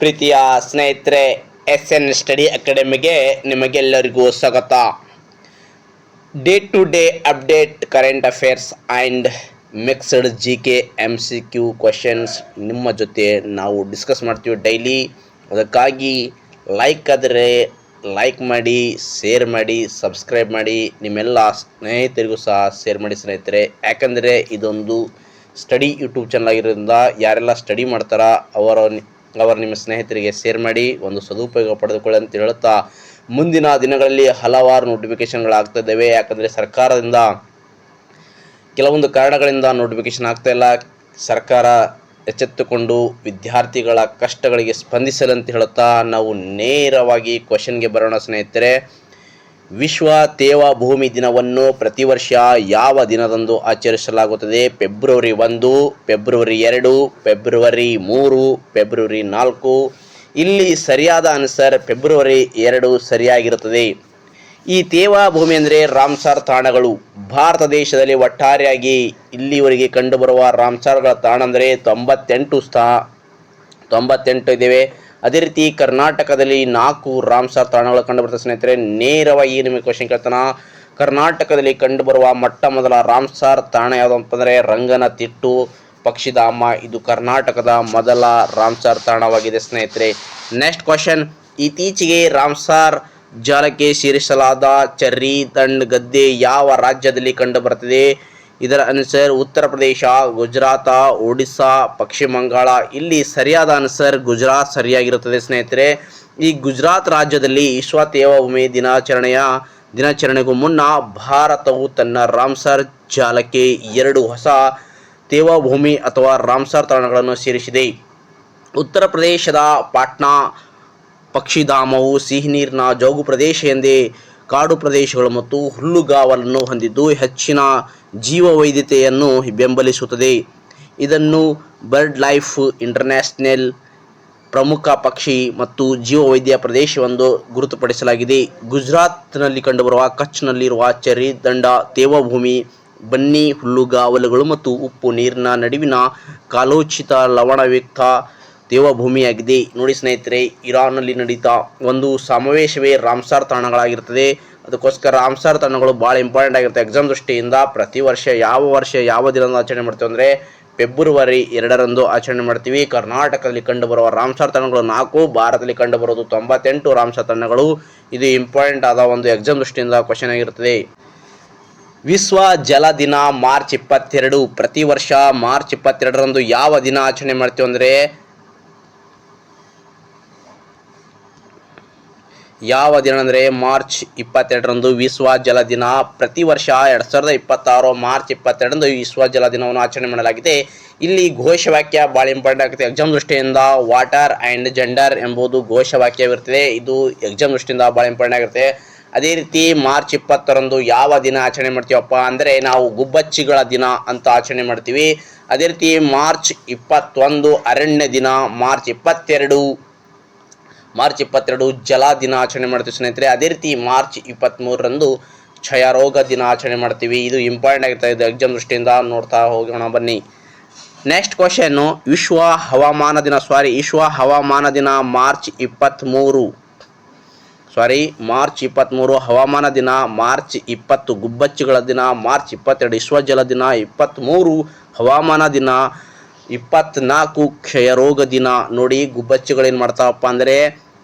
ಪ್ರೀತಿಯ ಸ್ನೇಹಿತರೆ, SN study ಅಕಾಡೆಮಿಗೆ ನಿಮಗೆಲ್ಲರಿಗೂ ಸ್ವಾಗತ. Day to day update current affairs and mixed GK MCQ questions ನಿಮ್ಮ ಜೊತೆ ನಾವು ಡಿಸ್ಕಸ್ ಮಾಡ್ತೀವಿ ಡೈಲಿ. ಅದಕ್ಕಾಗಿ ಲೈಕ್ ಆದರೆ ಲೈಕ್ ಮಾಡಿ, ಶೇರ್ ಮಾಡಿ, ಸಬ್ಸ್ಕ್ರೈಬ್ ಮಾಡಿ, ನಿಮ್ಮೆಲ್ಲ ಸ್ನೇಹಿತರಿಗೂ ಸಹ ಶೇರ್ ಮಾಡಿ ಸ್ನೇಹಿತರೆ. ಯಾಕಂದರೆ ಇದೊಂದು ಸ್ಟಡಿ ಯೂಟ್ಯೂಬ್ ಚಾನಲ್ ಆಗಿರೋದ್ರಿಂದ ಯಾರೆಲ್ಲ ಸ್ಟಡಿ ಮಾಡ್ತಾರ ಅವರು ನಿಮ್ಮ ಸ್ನೇಹಿತರಿಗೆ ಶೇರ್ ಮಾಡಿ ಒಂದು ಸದುಪಯೋಗ ಪಡೆದುಕೊಳ್ಳಿ ಅಂತ ಹೇಳುತ್ತಾ, ಮುಂದಿನ ದಿನಗಳಲ್ಲಿ ಹಲವಾರು ನೋಟಿಫಿಕೇಶನ್ಗಳಾಗ್ತಾ ಇದ್ದಾವೆ. ಯಾಕಂದರೆ ಸರ್ಕಾರದಿಂದ ಕೆಲವೊಂದು ಕಾರಣಗಳಿಂದ ನೋಟಿಫಿಕೇಶನ್ ಆಗ್ತಾ ಇಲ್ಲ. ಸರ್ಕಾರ ಎಚ್ಚೆತ್ತುಕೊಂಡು ವಿದ್ಯಾರ್ಥಿಗಳ ಕಷ್ಟಗಳಿಗೆ ಸ್ಪಂದಿಸಲಂತ ಹೇಳುತ್ತಾ ನಾವು ನೇರವಾಗಿ ಕ್ವಶನ್ಗೆ ಬರೋಣ ಸ್ನೇಹಿತರೆ. ವಿಶ್ವ ತೇವಭೂಮಿ ದಿನವನ್ನು ಪ್ರತಿ ವರ್ಷ ಯಾವ ದಿನದಂದು ಆಚರಿಸಲಾಗುತ್ತದೆ? February 1, February 2, February 3, February 4. ಇಲ್ಲಿ ಸರಿಯಾದ ಆನ್ಸರ್ ಫೆಬ್ರವರಿ 2 ಸರಿಯಾಗಿರುತ್ತದೆ. ಈ ತೇವಭೂಮಿ ಅಂದರೆ ರಾಮ್ಸಾರ್ ತಾಣಗಳು. ಭಾರತ ದೇಶದಲ್ಲಿ ಒಟ್ಟಾರೆಯಾಗಿ ಇಲ್ಲಿವರೆಗೆ ಕಂಡುಬರುವ ರಾಮ್ಸಾರ್ಗಳ ತಾಣ ಅಂದರೆ 98 ಇದ್ದೇವೆ. ಅದೇ ರೀತಿ ಕರ್ನಾಟಕದಲ್ಲಿ 4 ರಾಮ್ಸಾರ್ ತಾಣಗಳು ಕಂಡುಬರ್ತದೆ ಸ್ನೇಹಿತರೆ. ನೇರವಾಗಿ ನಿಮಗೆ ಕ್ವಶನ್ ಕೇಳ್ತಾನ, ಕರ್ನಾಟಕದಲ್ಲಿ ಕಂಡುಬರುವ ಮೊಟ್ಟ ಮೊದಲ ರಾಮ್ಸಾರ್ ತಾಣ ಯಾವುದು ಅಂತಂದರೆ ರಂಗನತಿಟ್ಟು ಪಕ್ಷಿಧಾಮ. ಇದು ಕರ್ನಾಟಕದ ಮೊದಲ ರಾಮ್ಸಾರ್ ತಾಣವಾಗಿದೆ ಸ್ನೇಹಿತರೆ. ನೆಕ್ಸ್ಟ್ ಕ್ವಶನ್, ಇತ್ತೀಚೆಗೆ ರಾಮ್ಸಾರ್ ಜಾಲಕ್ಕೆ ಸೇರಿಸಲಾದ ಚರ್ರಿ ದಂಡ್ ಗದ್ದೆ ಯಾವ ರಾಜ್ಯದಲ್ಲಿ ಕಂಡುಬರುತ್ತದೆ? ಇದರ ಆನ್ಸರ್ ಉತ್ತರ ಪ್ರದೇಶ, ಗುಜರಾತ, ಒಡಿಸ್ಸಾ, ಪಶ್ಚಿಮ ಬಂಗಾಳ. ಇಲ್ಲಿ ಸರಿಯಾದ ಆನ್ಸರ್ ಗುಜರಾತ್ ಸರಿಯಾಗಿರುತ್ತದೆ ಸ್ನೇಹಿತರೆ. ಈ ಗುಜರಾತ್ ರಾಜ್ಯದಲ್ಲಿ ವಿಶ್ವ ತೇವಭೂಮಿ ದಿನಾಚರಣೆಗೂ ಮುನ್ನ ಭಾರತವು ತನ್ನ ರಾಮ್ಸಾರ್ ಜಾಲಕ್ಕೆ 2 ಹೊಸ ತೇವಭೂಮಿ ಅಥವಾ ರಾಮ್ಸಾರ್ ತಾಣಗಳನ್ನು ಸೇರಿಸಿದೆ. ಉತ್ತರ ಪ್ರದೇಶದ ಪಾಟ್ನಾ ಪಕ್ಷಿಧಾಮವು ಸಿಹಿನೀರಿನ ಜೌಗು ಪ್ರದೇಶ ಎಂದೇ ಕಾಡು ಪ್ರದೇಶಗಳು ಮತ್ತು ಹುಲ್ಲುಗಾವಲನ್ನು ಹೊಂದಿದ್ದು ಹೆಚ್ಚಿನ ಜೀವವೈವಿಧ್ಯತೆಯನ್ನು ಬೆಂಬಲಿಸುತ್ತದೆ. ಇದನ್ನು ಬರ್ಡ್ ಲೈಫ್ ಇಂಟರ್ನ್ಯಾಷನಲ್ ಪ್ರಮುಖ ಪಕ್ಷಿ ಮತ್ತು ಜೀವವೈದ್ಯ ಪ್ರದೇಶವೆಂದು ಗುರುತುಪಡಿಸಲಾಗಿದೆ. ಗುಜರಾತ್ನಲ್ಲಿ ಕಂಡುಬರುವ ಕಚ್ನಲ್ಲಿರುವ ಚರ್ರಿ ದಂಡ ತೇವಭೂಮಿ ಬನ್ನಿ ಹುಲ್ಲುಗಾವಲುಗಳು ಮತ್ತು ಉಪ್ಪು ನೀರಿನ ನಡುವಿನ ಕಾಲೋಚಿತ ಲವಣಯುಕ್ತ ತೇವಭೂಮಿಯಾಗಿದೆ. ನೋಡಿ ಸ್ನೇಹಿತರೆ, ಇರಾನ್ನಲ್ಲಿ ನಡೀತಾ ಒಂದು ಸಮಾವೇಶವೇ ರಾಮ್ಸಾರ್ ತಾಣಗಳಾಗಿರ್ತದೆ. ಅದಕ್ಕೋಸ್ಕರ ರಾಮ್ಸಾರ್ ತಾಣಗಳು ಭಾಳ ಇಂಪಾರ್ಟೆಂಟ್ ಆಗಿರುತ್ತೆ ಎಕ್ಸಾಮ್ ದೃಷ್ಟಿಯಿಂದ. ಪ್ರತಿ ವರ್ಷ ಯಾವ ದಿನದಂದು ಆಚರಣೆ ಮಾಡ್ತೀವಿ ಅಂದರೆ ಫೆಬ್ರವರಿ 2ರಂದು ಆಚರಣೆ ಮಾಡ್ತೀವಿ. ಕರ್ನಾಟಕದಲ್ಲಿ ಕಂಡುಬರುವ ರಾಮ್ಸಾರ್ ತಾಣಗಳು 4, ಭಾರತದಲ್ಲಿ ಕಂಡುಬರೋದು 98 ರಾಮ್ಸಾರ್ ತಾಣಗಳು. ಇದು ಇಂಪಾರ್ಟೆಂಟ್ ಆದ ಒಂದು ಎಕ್ಸಾಮ್ ದೃಷ್ಟಿಯಿಂದ ಕ್ವಶನ್ ಆಗಿರುತ್ತದೆ. ವಿಶ್ವ ಜಲ ದಿನ ಮಾರ್ಚ್ 22. ಪ್ರತಿ ವರ್ಷ ಮಾರ್ಚ್ 22ರಂದು ಯಾವ ದಿನ ಆಚರಣೆ ಮಾಡ್ತೀವಿ ಅಂದರೆ ಮಾರ್ಚ್ 22ರಂದು ವಿಶ್ವ ಜಲ ದಿನ. ಪ್ರತಿ ವರ್ಷ 2026 ಮಾರ್ಚ್ 22ರಂದು ವಿಶ್ವ ಜಲ ದಿನವನ್ನು ಆಚರಣೆ ಮಾಡಲಾಗಿದೆ. ಇಲ್ಲಿ ಘೋಷವಾಕ್ಯ ಭಾಳ ಇಂಪಾರ್ಟೆಂಟ್ ಆಗುತ್ತೆ ಎಕ್ಸಾಮ್ ದೃಷ್ಟಿಯಿಂದ. ವಾಟರ್ ಆ್ಯಂಡ್ ಜೆಂಡರ್ ಎಂಬುದು ಘೋಷವಾಕ್ಯವಿರ್ತದೆ. ಇದು ಎಕ್ಸಾಮ್ ದೃಷ್ಟಿಯಿಂದ ಭಾಳ ಇಂಪಾರ್ಟೆಂಟ್ ಆಗುತ್ತೆ. ಅದೇ ರೀತಿ ಮಾರ್ಚ್ 20ರಂದು ಯಾವ ದಿನ ಆಚರಣೆ ಮಾಡ್ತೀವಪ್ಪ ಅಂದರೆ ನಾವು ಗುಬ್ಬಚ್ಚಿಗಳ ದಿನ ಅಂತ ಆಚರಣೆ ಮಾಡ್ತೀವಿ. ಅದೇ ರೀತಿ ಮಾರ್ಚ್ 21 ಅರಣ್ಯ ದಿನ. ಮಾರ್ಚ್ 22 ಜಲ ದಿನ ಆಚರಣೆ ಮಾಡ್ತೀವಿ ಸ್ನೇಹಿತರೆ. ಅದೇ ರೀತಿ ಮಾರ್ಚ್ 23ರಂದು ಕ್ಷಯರೋಗ ದಿನ ಆಚರಣೆ ಮಾಡ್ತೀವಿ. ಇದು ಇಂಪಾರ್ಟೆಂಟ್ ಆಗಿರ್ತದೆ ಇದು ಎಕ್ಸಾಮ್ ದೃಷ್ಟಿಯಿಂದ. ನೋಡ್ತಾ ಹೋಗೋಣ ಬನ್ನಿ. ನೆಕ್ಸ್ಟ್ ಕ್ವಶನ್ನು, ವಿಶ್ವ ಹವಾಮಾನ ದಿನ ಮಾರ್ಚ್ 23 ಹವಾಮಾನ ದಿನ. ಮಾರ್ಚ್ 20 ಗುಬ್ಬಚ್ಚಿಗಳ ದಿನ. ಮಾರ್ಚ್ 22 ವಿಶ್ವ ಜಲ ದಿನ. 23 ಹವಾಮಾನ ದಿನ. 24 ಕ್ಷಯರೋಗ ದಿನ. ನೋಡಿ, ಗುಬ್ಬಚ್ಚಿಗಳೇನು ಮಾಡ್ತಾವಪ್ಪ ಅಂದರೆ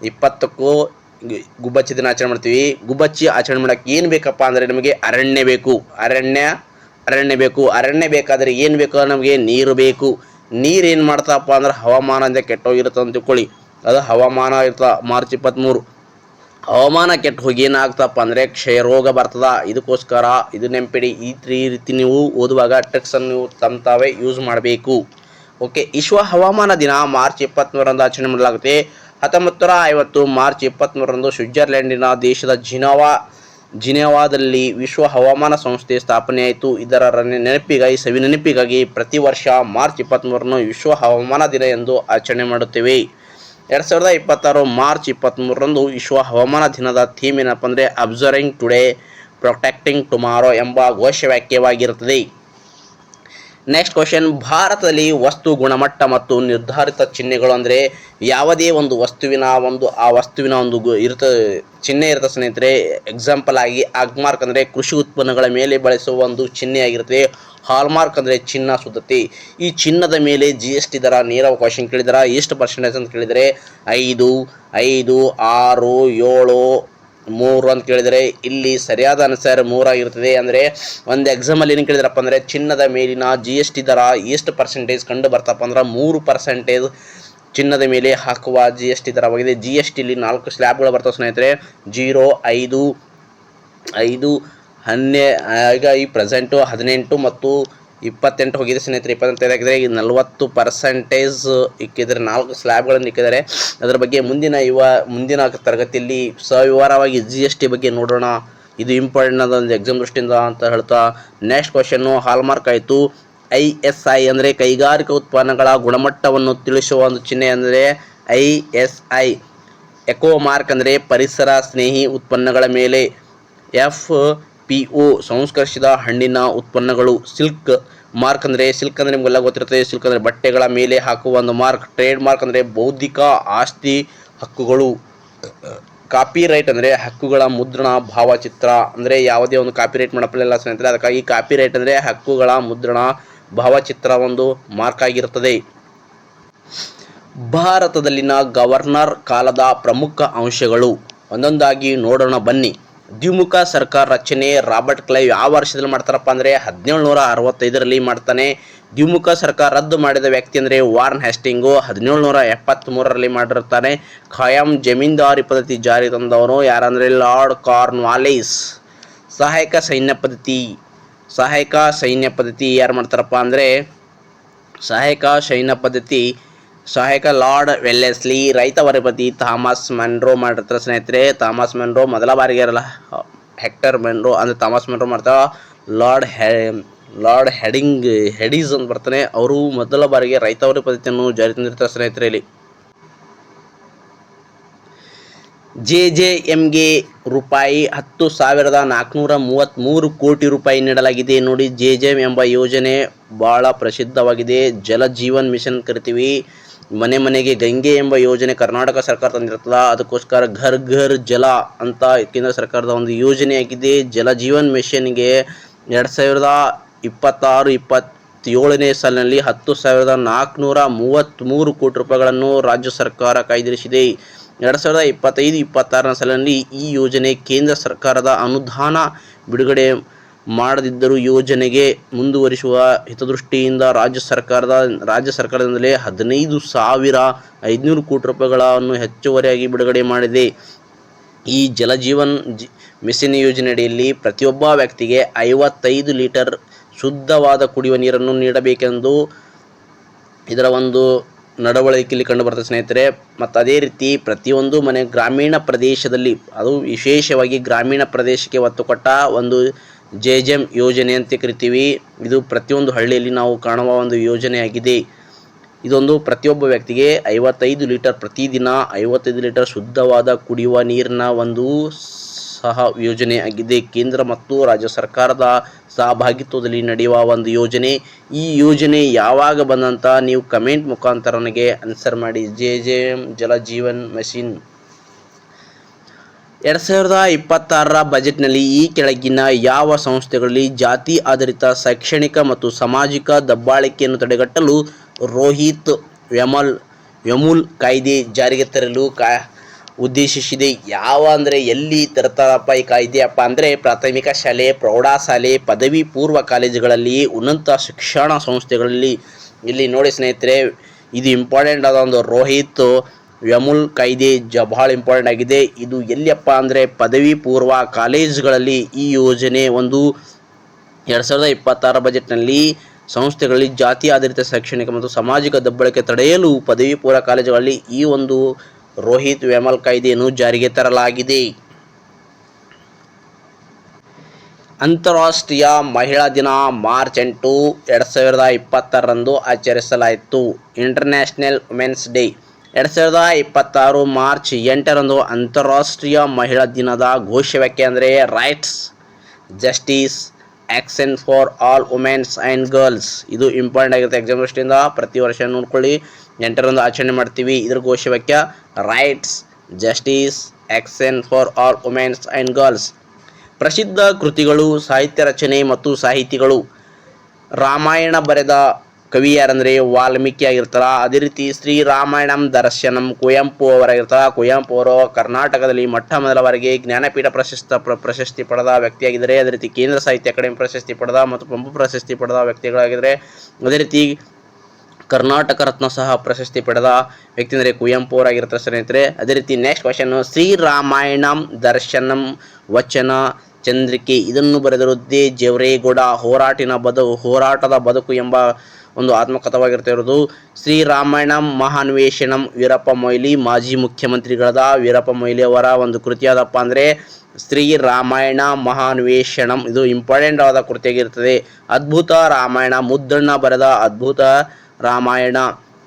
20ಕ್ಕೂ ಗುಬ್ಬಚ್ಚಿ ದಿನ ಆಚರಣೆ ಮಾಡ್ತೀವಿ. ಗುಬ್ಬಚ್ಚಿ ಆಚರಣೆ ಮಾಡೋಕ್ಕೆ ಏನು ಬೇಕಪ್ಪ ಅಂದರೆ ನಮಗೆ ಅರಣ್ಯ ಬೇಕು. ಅರಣ್ಯ ಬೇಕಾದರೆ ಏನು ಬೇಕು? ನಮಗೆ ನೀರು ಬೇಕು. ನೀರು ಏನು ಮಾಡ್ತಾವಪ್ಪ ಅಂದ್ರೆ ಹವಾಮಾನದಿಂದ ಕೆಟ್ಟೋಗಿರುತ್ತೆ ಅಂತ ತಿಳ್ಕೊಳ್ಳಿ. ಅದು ಹವಾಮಾನ ಇರ್ತದೆ. ಮಾರ್ಚ್ 23 ಹವಾಮಾನ ಕೆಟ್ಟು ಹೋಗಿ ಏನಾಗ್ತಪ್ಪ ಅಂದರೆ ಕ್ಷಯರೋಗ ಬರ್ತದ. ಇದಕ್ಕೋಸ್ಕರ ಇದು ನೆನಪಿಡಿ. ಈ ರೀತಿ ನೀವು ಓದುವಾಗ ಟ್ರಿಕ್ಸನ್ನು ನೀವು ತಾವೇ ಯೂಸ್ ಮಾಡಬೇಕು. ಓಕೆ, ವಿಶ್ವ ಹವಾಮಾನ ದಿನ ಮಾರ್ಚ್ 23ರಂದು ಆಚರಣೆ ಮಾಡಲಾಗುತ್ತೆ. 1950 ಮಾರ್ಚ್ 23ರಂದು ಸ್ವಿಟ್ಜರ್ಲೆಂಡಿನ ದೇಶದ ಜಿನೆವಾದಲ್ಲಿ ವಿಶ್ವ ಹವಾಮಾನ ಸಂಸ್ಥೆ ಸ್ಥಾಪನೆಯಾಯಿತು. ಇದರ ಸವಿ ನೆನಪಿಗಾಗಿ ಪ್ರತಿ ವರ್ಷ ಮಾರ್ಚ್ 23ರಂದು ವಿಶ್ವ ಹವಾಮಾನ ದಿನ ಎಂದು ಆಚರಣೆ ಮಾಡುತ್ತೇವೆ. 2026 ಮಾರ್ಚ್ 23ರಂದು ವಿಶ್ವ ಹವಾಮಾನ ದಿನದ ಥೀಮ್ ಏನಪ್ಪ ಅಂದರೆ ಅಬ್ಸರ್ವಿಂಗ್ ಟುಡೇ ಪ್ರೊಟೆಕ್ಟಿಂಗ್ ಟುಮಾರೋ ಎಂಬ ಘೋಷವಾಕ್ಯವಾಗಿರುತ್ತದೆ. ನೆಕ್ಸ್ಟ್ ಕ್ವಶನ್, ಭಾರತದಲ್ಲಿ ವಸ್ತು ಗುಣಮಟ್ಟ ಮತ್ತು ನಿರ್ಧಾರಿತ ಚಿಹ್ನೆಗಳು ಅಂದರೆ ಯಾವುದೇ ಒಂದು ವಸ್ತುವಿನ ಆ ವಸ್ತುವಿನ ಒಂದು ಚಿಹ್ನೆ ಇರುತ್ತೆ ಸ್ನೇಹಿತರೆ. ಎಕ್ಸಾಂಪಲ್ ಆಗಿ ಅಗ್ಮಾರ್ಕ್ ಅಂದರೆ ಕೃಷಿ ಉತ್ಪನ್ನಗಳ ಮೇಲೆ ಬಳಸುವ ಒಂದು ಚಿಹ್ನೆ ಆಗಿರುತ್ತೆ. ಹಾಲ್ಮಾರ್ಕ್ ಅಂದರೆ ಚಿನ್ನ ಶುದ್ಧತೆ. ಈ ಚಿನ್ನದ ಮೇಲೆ GST ದರ ನೇರ ಕ್ವಶನ್ ಕೇಳಿದಾರೆ. ಎಷ್ಟು ಪರ್ಸೆಂಟೇಜ್ ಅಂತ ಕೇಳಿದರೆ 5, 5, 6, 7, 3 ಅಂತ ಕೇಳಿದರೆ ಇಲ್ಲಿ ಸರಿಯಾದ ಆನ್ಸರ್ 3 ಆಗಿರ್ತದೆ. ಅಂದರೆ ಒಂದು ಎಕ್ಸಾಮಲ್ಲಿ ಏನು ಕೇಳಿದ್ರಪ್ಪ ಅಂದರೆ ಚಿನ್ನದ ಮೇಲಿನ GST ದರ ಎಷ್ಟು ಪರ್ಸೆಂಟೇಜ್ ಕಂಡು ಬರ್ತಪ್ಪ ಅಂದ್ರೆ 3% ಚಿನ್ನದ ಮೇಲೆ ಹಾಕುವ GST ದರವಾಗಿದೆ. GSTಲಿ 4 ಸ್ಲ್ಯಾಬ್ಗಳು ಬರ್ತವೆ ಸ್ನೇಹಿತರೆ. 0, 5, 5, 10 ಈಗ ಈ ಪ್ರೆಸೆಂಟು 18 ಮತ್ತು 28 ಹೋಗಿದೆ ಸ್ನೇಹಿತರೆ. 25 ಹಾಕಿದರೆ ಈಗ 40% ಇಕ್ಕಿದರೆ 4 ಸ್ಲ್ಯಾಬ್ಗಳನ್ನು ಇಕ್ಕಿದ್ದಾರೆ. ಅದರ ಬಗ್ಗೆ ಮುಂದಿನ ತರಗತಿಯಲ್ಲಿ ಸವಿವರವಾಗಿ GST ಬಗ್ಗೆ ನೋಡೋಣ. ಇದು ಇಂಪಾರ್ಟೆಂಟ್ ಅದೊಂದು ಎಕ್ಸಾಮ್ ದೃಷ್ಟಿಯಿಂದ ಅಂತ ಹೇಳ್ತಾ ನೆಕ್ಸ್ಟ್ ಕ್ವಶನ್ನು ಹಾಲ್ಮಾರ್ಕ್ ಆಯಿತು. ISI ಅಂದರೆ ಕೈಗಾರಿಕಾ ಉತ್ಪನ್ನಗಳ ಗುಣಮಟ್ಟವನ್ನು ತಿಳಿಸುವ ಒಂದು ಚಿಹ್ನೆ ಅಂದರೆ ISI. ಎಕೋ ಮಾರ್ಕ್ ಅಂದರೆ ಪರಿಸರ ಸ್ನೇಹಿ ಉತ್ಪನ್ನಗಳ ಮೇಲೆ. FPO ಸಂಸ್ಕರಿಸಿದ ಹಣ್ಣಿನ ಉತ್ಪನ್ನಗಳು. ಸಿಲ್ಕ್ ಮಾರ್ಕ್ ಅಂದರೆ ನಿಮಗೆಲ್ಲ ಗೊತ್ತಿರ್ತದೆ. ಸಿಲ್ಕ್ ಅಂದರೆ ಬಟ್ಟೆಗಳ ಮೇಲೆ ಹಾಕುವ ಒಂದು ಮಾರ್ಕ್. ಟ್ರೇಡ್ ಮಾರ್ಕ್ ಅಂದರೆ ಬೌದ್ಧಿಕ ಆಸ್ತಿ ಹಕ್ಕುಗಳು. ಕಾಪಿರೈಟ್ ಅಂದರೆ ಹಕ್ಕುಗಳ ಮುದ್ರಣ ಭಾವಚಿತ್ರ. ಅಂದರೆ ಯಾವುದೇ ಒಂದು ಕಾಪಿರೈಟ್ ಮಾಡಪ್ಪಲ್ಲ ಸ್ನೇಹಿತರೆ. ಅದಕ್ಕಾಗಿ ಕಾಪಿರೈಟ್ ಅಂದರೆ ಹಕ್ಕುಗಳ ಮುದ್ರಣ ಭಾವಚಿತ್ರ ಒಂದು ಮಾರ್ಕ್ ಆಗಿರುತ್ತದೆ. ಭಾರತದಲ್ಲಿನ ಗವರ್ನರ್ ಕಾಲದ ಪ್ರಮುಖ ಅಂಶಗಳು ಒಂದೊಂದಾಗಿ ನೋಡೋಣ ಬನ್ನಿ. ದ್ವಿಮುಖ ಸರ್ಕಾರ ರಚನೆ ರಾಬರ್ಟ್ ಕ್ಲೈವ್ ಯಾವ ವರ್ಷದಲ್ಲಿ ಮಾಡ್ತಾರಪ್ಪ ಅಂದರೆ 1765ರಲ್ಲಿ ಮಾಡ್ತಾನೆ. ದ್ವಿಮುಖ ಸರ್ಕಾರ ರದ್ದು ಮಾಡಿದ ವ್ಯಕ್ತಿ ಅಂದರೆ ವಾರ್ನ್ ಹೆಸ್ಟಿಂಗು 1773ರಲ್ಲಿ ಮಾಡಿರ್ತಾನೆ. ಖಾಯಂ ಜಮೀನ್ದಾರಿ ಪದ್ಧತಿ ಜಾರಿ ತಂದವನು ಯಾರಂದರೆ ಲಾರ್ಡ್ ಕಾರ್ನ್ವಾಲಿಸ್. ಸಹಾಯಕ ಸೈನ್ಯ ಪದ್ಧತಿ ಯಾರು ಮಾಡ್ತಾರಪ್ಪ ಅಂದರೆ ಸಹಾಯಕ ಲಾರ್ಡ್ ವೆಲ್ಲೆಸ್ಲಿ. ರೈತ ವರಪತಿ ಥಾಮಸ್ ಮನ್ರೋ ಮಾಡಿರ್ತಾರೆ ಸ್ನೇಹಿತರೆ. ಥಾಮಸ್ ಮನ್ರೋ ಮೊದಲ ಬಾರಿಗೆ ಇರಲ್ಲ, ಹೆಕ್ಟರ್ ಮನ್ರೋ ಅಂದರೆ ಥಾಮಸ್ ಮನ್ರೋ ಮಾಡ್ತಾರೆ. ಲಾರ್ಡ್ ಹೆಡೀಸ್ ಅಂತ ಬರ್ತಾನೆ. ಅವರು ಮೊದಲ ಬಾರಿಗೆ ರೈತ ವರಪತಿಯನ್ನು ಜಾರಿ ತಂದಿರ್ತಾರೆ ಸ್ನೇಹಿತರೆ. ಇಲ್ಲಿ JJMಗೆ ರೂಪಾಯಿ 10,433 ಕೋಟಿ ರೂಪಾಯಿ ನೀಡಲಾಗಿದೆ. ನೋಡಿ, JJM ಎಂಬ ಯೋಜನೆ ಭಾಳ ಪ್ರಸಿದ್ಧವಾಗಿದೆ. ಜಲ ಜೀವನ್ ಮಿಷನ್ ಕರಿತೀವಿ. ಮನೆ ಮನೆಗೆ ಗಂಗೆ ಎಂಬ ಯೋಜನೆ ಕರ್ನಾಟಕ ಸರ್ಕಾರ ತಂದಿರ್ತದ. ಅದಕ್ಕೋಸ್ಕರ ಘರ್ ಘರ್ ಜಲ ಅಂತ ಕೇಂದ್ರ ಸರ್ಕಾರದ ಒಂದು ಯೋಜನೆಯಾಗಿದೆ. ಜಲ ಜೀವನ್ ಮಿಷನ್ಗೆ 2026-27ನೇ ಸಾಲಿನಲ್ಲಿ 10,433 ಕೋಟಿ ರೂಪಾಯಿಗಳನ್ನು ರಾಜ್ಯ ಸರ್ಕಾರ ಕಾಯ್ದಿರಿಸಿದೆ. 2025-26ನೇ ಸಾಲಿನಲ್ಲಿ ಈ ಯೋಜನೆ ಕೇಂದ್ರ ಸರ್ಕಾರದ ಅನುದಾನ ಬಿಡುಗಡೆ ಮಾಡದಿದ್ದರೂ ಯೋಜನೆಗೆ ಮುಂದುವರಿಸುವ ಹಿತದೃಷ್ಟಿಯಿಂದ ರಾಜ್ಯ ಸರ್ಕಾರದಿಂದಲೇ 15,500 ಕೋಟಿ ರೂಪಾಯಿಗಳನ್ನು ಹೆಚ್ಚುವರಿಯಾಗಿ ಬಿಡುಗಡೆ ಮಾಡಿದೆ. ಈ ಜಲಜೀವನ್ ಮಿಷನ್ ಯೋಜನೆಯಡಿಯಲ್ಲಿ ಪ್ರತಿಯೊಬ್ಬ ವ್ಯಕ್ತಿಗೆ 55 ಲೀಟರ್ ಶುದ್ಧವಾದ ಕುಡಿಯುವ ನೀರನ್ನು ನೀಡಬೇಕೆಂದು ಇದರ ಒಂದು ನಡವಳಿಕೆಯಲ್ಲಿ ಕಂಡು ಬರ್ತದೆ ಸ್ನೇಹಿತರೆ. ಮತ್ತು ಅದೇ ರೀತಿ ಪ್ರತಿಯೊಂದು ಮನೆ ಗ್ರಾಮೀಣ ಪ್ರದೇಶದಲ್ಲಿ, ಅದು ವಿಶೇಷವಾಗಿ ಗ್ರಾಮೀಣ ಪ್ರದೇಶಕ್ಕೆ ಒತ್ತು ಕೊಟ್ಟ ಒಂದು JJM ಯೋಜನೆ ಅಂತ ಕರಿತೀವಿ. ಇದು ಪ್ರತಿಯೊಂದು ಹಳ್ಳಿಯಲ್ಲಿ ನಾವು ಕಾಣುವ ಒಂದು ಯೋಜನೆಯಾಗಿದೆ. ಇದೊಂದು ಪ್ರತಿಯೊಬ್ಬ ವ್ಯಕ್ತಿಗೆ 55 ಲೀಟರ್ ಪ್ರತಿದಿನ 55 ಲೀಟರ್ ಶುದ್ಧವಾದ ಕುಡಿಯುವ ನೀರಿನ ಒಂದು ಸಹ ಯೋಜನೆ ಆಗಿದೆ. ಕೇಂದ್ರ ಮತ್ತು ರಾಜ್ಯ ಸರ್ಕಾರದ ಸಹಭಾಗಿತ್ವದಲ್ಲಿ ನಡೆಯುವ ಒಂದು ಯೋಜನೆ. ಈ ಯೋಜನೆ ಯಾವಾಗ ಬಂದಂತ ನೀವು ಕಮೆಂಟ್ ಮುಖಾಂತರ ನನಗೆ ಆನ್ಸರ್ ಮಾಡಿ. JJM ಜಲ ಜೀವನ್ ಮಿಷನ್ 2026ರ ಬಜೆಟ್ನಲ್ಲಿ ಈ ಕೆಳಗಿನ ಯಾವ ಸಂಸ್ಥೆಗಳಲ್ಲಿ ಜಾತಿ ಆಧಾರಿತ ಶೈಕ್ಷಣಿಕ ಮತ್ತು ಸಾಮಾಜಿಕ ದಬ್ಬಾಳಿಕೆಯನ್ನು ತಡೆಗಟ್ಟಲು ರೋಹಿತ್ ವೆಮುಲ್ ಕಾಯ್ದೆ ಜಾರಿಗೆ ತರಲು ಉದ್ದೇಶಿಸಿದೆ? ಯಾವ ಅಂದರೆ ಎಲ್ಲಿ ತರ್ತಾರಪ್ಪ ಈ ಕಾಯ್ದೆಯಪ್ಪ ಅಂದರೆ ಪ್ರಾಥಮಿಕ ಶಾಲೆ, ಪ್ರೌಢಶಾಲೆ, ಪದವಿ ಪೂರ್ವ ಕಾಲೇಜುಗಳಲ್ಲಿ, ಉನ್ನತ ಶಿಕ್ಷಣ ಸಂಸ್ಥೆಗಳಲ್ಲಿ. ಇಲ್ಲಿ ನೋಡಿ ಸ್ನೇಹಿತರೆ, ಇದು ಇಂಪಾರ್ಟೆಂಟ್ ಆದ ಒಂದು ರೋಹಿತ್ ವೆಮುಲ್ ಕಾಯ್ದೆ ಬಹಳ ಇಂಪಾರ್ಟೆಂಟ್ ಆಗಿದೆ. ಇದು ಎಲ್ಲಿಯಪ್ಪ ಅಂದರೆ ಪದವಿ ಪೂರ್ವ ಕಾಲೇಜುಗಳಲ್ಲಿ ಈ ಯೋಜನೆ ಒಂದು 2026 ಬಜೆಟ್ನಲ್ಲಿ ಸಂಸ್ಥೆಗಳಲ್ಲಿ ಜಾತಿ ಆಧಾರಿತ ಶೈಕ್ಷಣಿಕ ಮತ್ತು ಸಾಮಾಜಿಕ ದಬ್ಬಾಳಿಕೆ ತಡೆಯಲು ಪದವಿ ಪೂರ್ವ ಕಾಲೇಜುಗಳಲ್ಲಿ ಈ ಒಂದು ರೋಹಿತ್ ವೆಮುಲ್ ಕಾಯ್ದೆಯನ್ನು ಜಾರಿಗೆ ತರಲಾಗಿದೆ. ಅಂತಾರಾಷ್ಟ್ರೀಯ ಮಹಿಳಾ ದಿನ ಮಾರ್ಚ್ 8, 2026ರಂದು ಆಚರಿಸಲಾಯಿತು. ಇಂಟರ್ನ್ಯಾಷನಲ್ ವುಮೆನ್ಸ್ ಡೇ 2026 ಮಾರ್ಚ್ 8ರಂದು ಅಂತಾರಾಷ್ಟ್ರೀಯ ಮಹಿಳಾ ದಿನದ ಘೋಷವಾಕ್ಯ ಅಂದರೆ rights, justice action for all women's and girls. ಇದು ಇಂಪಾರ್ಟೆಂಟ್ ಆಗಿರುತ್ತೆ ಎಕ್ಸಾಮ್ ದೃಷ್ಟಿಯಿಂದ, ಪ್ರತಿ ವರ್ಷ ನೋಡ್ಕೊಳ್ಳಿ. 8ರಂದು ಆಚರಣೆ ಮಾಡ್ತೀವಿ. ಇದ್ರ ಘೋಷವಾಕ್ಯ rights, justice, action for all women's and girls. ಪ್ರಸಿದ್ಧ ಕೃತಿಗಳು, ಸಾಹಿತ್ಯ ರಚನೆ ಮತ್ತು ಸಾಹಿತಿಗಳು. ರಾಮಾಯಣ ಬರೆದ ಕವಿ ಯಾರಂದರೆ ವಾಲ್ಮೀಕಿ ಆಗಿರ್ತಾರ. ಅದೇ ರೀತಿ ಶ್ರೀರಾಮಾಯಣಂ ದರ್ಶನಂ ಕುವೆಂಪು ಅವರಾಗಿರ್ತಾರ. ಕುವೆಂಪು ಅವರು ಕರ್ನಾಟಕದಲ್ಲಿ ಮೊಟ್ಟ ಮೊದಲ ಬಾರಿಗೆ ಜ್ಞಾನಪೀಠ ಪ್ರಶಸ್ತಿ ಪಡೆದ ವ್ಯಕ್ತಿಯಾಗಿದ್ದಾರೆ. ಅದೇ ರೀತಿ ಕೇಂದ್ರ ಸಾಹಿತ್ಯ ಅಕಾಡೆಮಿ ಪ್ರಶಸ್ತಿ ಪಡೆದ ಮತ್ತು ಪಂಪ ಪ್ರಶಸ್ತಿ ಪಡೆದ ವ್ಯಕ್ತಿಗಳಾಗಿದ್ದಾರೆ. ಅದೇ ರೀತಿ ಕರ್ನಾಟಕ ರತ್ನ ಸಹ ಪ್ರಶಸ್ತಿ ಪಡೆದ ವ್ಯಕ್ತಿ ಅಂದರೆ ಕುವೆಂಪು ಅವರಾಗಿರ್ತಾರೆ ಸ್ನೇಹಿತರೆ. ಅದೇ ರೀತಿ ನೆಕ್ಸ್ಟ್ ಕ್ವಶನ್, ಶ್ರೀರಾಮಾಯಣಂ ದರ್ಶನಂ ವಚನ ಚಂದ್ರಿಕೆ ಇದನ್ನು ಬರೆದರು ದೇ ಜವರೇಗೌಡ. ಹೋರಾಟದ ಬದುಕು ಎಂಬ ಒಂದು ಆತ್ಮಕಥವಾಗಿರ್ತಿರೋದು. ಶ್ರೀರಾಮಾಯಣಂ ಮಹಾನ್ವೇಷಣಂ ವೀರಪ್ಪ ಮೊಯ್ಲಿ, ಮಾಜಿ ಮುಖ್ಯಮಂತ್ರಿಗಳಾದ ವೀರಪ್ಪ ಮೊಯ್ಲಿ ಅವರ ಒಂದು ಕೃತಿ ಯಾವುದಪ್ಪ ಅಂದರೆ ಶ್ರೀರಾಮಾಯಣ ಮಹಾನ್ವೇಷಣಂ. ಇದು ಇಂಪಾರ್ಟೆಂಟ್ ಆದ ಕೃತಿಯಾಗಿರ್ತದೆ. ಅದ್ಭುತ ರಾಮಾಯಣ, ಮುದ್ದಣ್ಣ ಬರೆದ ಅದ್ಭುತ ರಾಮಾಯಣ.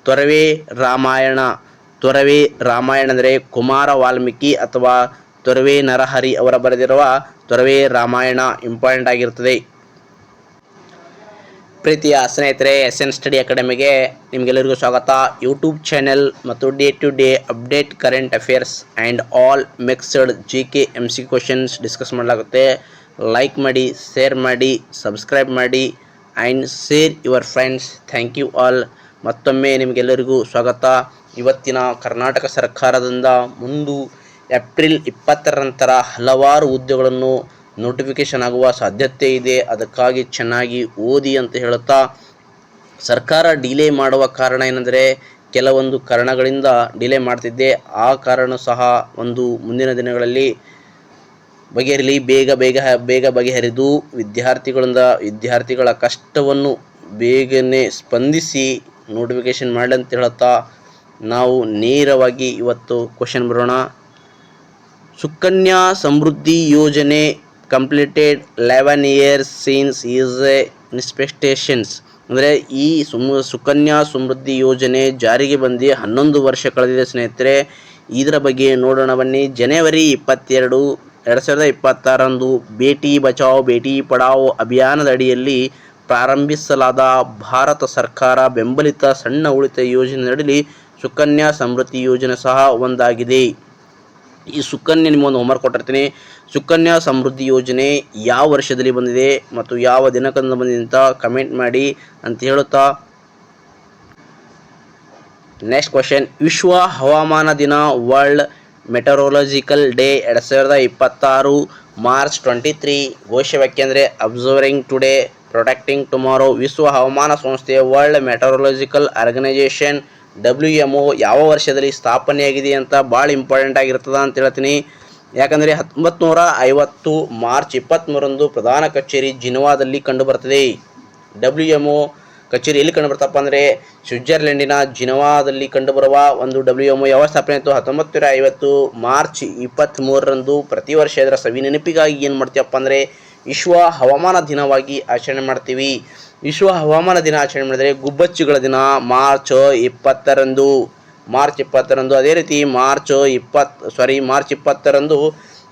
ತೊರವೆ ರಾಮಾಯಣ ಅಂದರೆ ಕುಮಾರ ವಾಲ್ಮೀಕಿ ಅಥವಾ ತೊರವೆ ನರಹರಿ ಅವರ ಬರೆದಿರುವ ತೊರವೆ ರಾಮಾಯಣ ಇಂಪಾರ್ಟೆಂಟ್ ಆಗಿರ್ತದೆ. ಪ್ರೀತಿಯ ಸ್ನೇಹಿತರೆ, SN ಸ್ಟಡಿ ಅಕಾಡೆಮಿಗೆ ನಿಮಗೆಲ್ಲರಿಗೂ ಸ್ವಾಗತ. ಯೂಟ್ಯೂಬ್ ಚಾನೆಲ್ ಮತ್ತು day to day update current affairs and all mixed GK MCQ questions discuss ಮಾಡಲಾಗುತ್ತೆ. ಲೈಕ್ ಮಾಡಿ, ಶೇರ್ ಮಾಡಿ, ಸಬ್ಸ್ಕ್ರೈಬ್ ಮಾಡಿ and share your friends. Thank you all. ಮತ್ತೊಮ್ಮೆ ನಿಮಗೆಲ್ಲರಿಗೂ ಸ್ವಾಗತ. ಇವತ್ತಿನ ಕರ್ನಾಟಕ ಸರ್ಕಾರದಿಂದ ಏಪ್ರಿಲ್ 20ರ ನಂತರ ಹಲವಾರು ಹುದ್ದೆಗಳನ್ನು ನೋಟಿಫಿಕೇಷನ್ ಆಗುವ ಸಾಧ್ಯತೆ ಇದೆ. ಅದಕ್ಕಾಗಿ ಚೆನ್ನಾಗಿ ಓದಿ ಅಂತ ಹೇಳುತ್ತಾ, ಸರ್ಕಾರ ಡಿಲೇ ಮಾಡುವ ಕಾರಣ ಏನೆಂದರೆ ಕೆಲವೊಂದು ಕಾರಣಗಳಿಂದ ಡಿಲೇ ಮಾಡ್ತಿದ್ದೆ. ಆ ಕಾರಣ ಸಹ ಒಂದು ಮುಂದಿನ ದಿನಗಳಲ್ಲಿ ಬಗೆಹರಿಲಿ, ಬೇಗ ಬಗೆಹರಿದು ವಿದ್ಯಾರ್ಥಿಗಳ ಕಷ್ಟವನ್ನು ಬೇಗನೆ ಸ್ಪಂದಿಸಿ ನೋಟಿಫಿಕೇಷನ್ ಮಾಡಲಿ ಅಂತ ಹೇಳುತ್ತಾ ನಾವು ನೇರವಾಗಿ ಇವತ್ತು ಕ್ವಶನ್ ಬರೋಣ. ಸುಕನ್ಯಾ ಸಮೃದ್ಧಿ ಯೋಜನೆ ಕಂಪ್ಲೀಟೆಡ್ 11 years ಸಿನ್ಸ್ ಈಸ್ ಇನ್ಸ್ಪೆಕ್ಟೇಷನ್ಸ್. ಅಂದರೆ ಈ ಸುಕನ್ಯಾ ಸಮೃದ್ಧಿ ಯೋಜನೆ ಜಾರಿಗೆ ಬಂದು 11 ವರ್ಷ ಕಳೆದಿದೆ ಸ್ನೇಹಿತರೆ. ಇದರ ಬಗ್ಗೆ ನೋಡೋಣ ಬನ್ನಿ. ಜನವರಿ 22, 2026ರಂದು ಬೇಟಿ ಬಚಾವೋ ಬೇಟಿ ಪಢಾವೋ ಅಭಿಯಾನದ ಅಡಿಯಲ್ಲಿ ಪ್ರಾರಂಭಿಸಲಾದ ಭಾರತ ಸರ್ಕಾರ ಬೆಂಬಲಿತ ಸಣ್ಣ ಉಳಿತಾಯ ಯೋಜನೆಯಡಿ ಸುಕನ್ಯಾ ಸಮೃದ್ಧಿ ಯೋಜನೆ ಸಹ ಒಂದಾಗಿದೆ. ಈ ಸುಕನ್ಯಾ ನಿಮಗೊಂದು ಹೋಮ್ವರ್ಕ್ ಕೊಟ್ಟಿರ್ತೀನಿ. ಸುಕನ್ಯಾ ಸಮೃದ್ಧಿ ಯೋಜನೆ ಯಾವ ವರ್ಷದಲ್ಲಿ ಬಂದಿದೆ ಮತ್ತು ಯಾವ ದಿನಾಂಕದಿಂದ ಬಂದಿದೆ ಅಂತ ಕಮೆಂಟ್ ಮಾಡಿ ಅಂತ ಹೇಳುತ್ತಾ, ನೆಕ್ಸ್ಟ್ ಕ್ವಶನ್, ವಿಶ್ವ ಹವಾಮಾನ ದಿನ ವರ್ಲ್ಡ್ ಮೆಟೆರೊಲಾಜಿಕಲ್ ಡೇ 2026 ಮಾರ್ಚ್ 23. ಘೋಷವಾಕ್ಯ ಅಂದರೆ ಅಬ್ಸರ್ವಿಂಗ್ ಟುಡೇ ಪ್ರೊಟೆಕ್ಟಿಂಗ್ ಟುಮಾರೋ. ವಿಶ್ವ ಹವಾಮಾನ ಸಂಸ್ಥೆ ವರ್ಲ್ಡ್ ಮೆಟೆರೊಲಾಜಿಕಲ್ ಆರ್ಗನೈಜೇಷನ್ WMO ಯಾವ ವರ್ಷದಲ್ಲಿ ಸ್ಥಾಪನೆಯಾಗಿದೆ ಅಂತ ಭಾಳ ಇಂಪಾರ್ಟೆಂಟ್ ಆಗಿರ್ತದ ಅಂತ ಹೇಳ್ತೀನಿ. ಯಾಕಂದರೆ 1950 ಮಾರ್ಚ್ 23ರಂದು ಪ್ರಧಾನ ಕಚೇರಿ ಜಿನವಾದಲ್ಲಿ ಕಂಡುಬರ್ತದೆ. WMO ಕಚೇರಿ ಎಲ್ಲಿ ಕಂಡುಬರ್ತಪ್ಪ ಅಂದರೆ ಸ್ವಿಟ್ಜರ್ಲೆಂಡಿನ ಜಿನವಾದಲ್ಲಿ ಕಂಡುಬರುವ ಒಂದು WMO ಯಾವ ಸ್ಥಾಪನೆ ಆಯಿತು 1950 ಮಾರ್ಚ್ 23ರಂದು. ಪ್ರತಿ ವರ್ಷ ಇದರ ಸವಿ ನೆನಪಿಗಾಗಿ ಏನು ಮಾಡ್ತೀವಪ್ಪ ಅಂದರೆ ವಿಶ್ವ ಹವಾಮಾನ ದಿನವಾಗಿ ಆಚರಣೆ ಮಾಡ್ತೀವಿ. ವಿಶ್ವ ಹವಾಮಾನ ದಿನ ಆಚರಣೆ ಮಾಡಿದರೆ ಗುಬ್ಬಚ್ಚಿಗಳ ದಿನ ಮಾರ್ಚ್ 20ರಂದು. ಅದೇ ರೀತಿ ಮಾರ್ಚ್ 20ರಂದು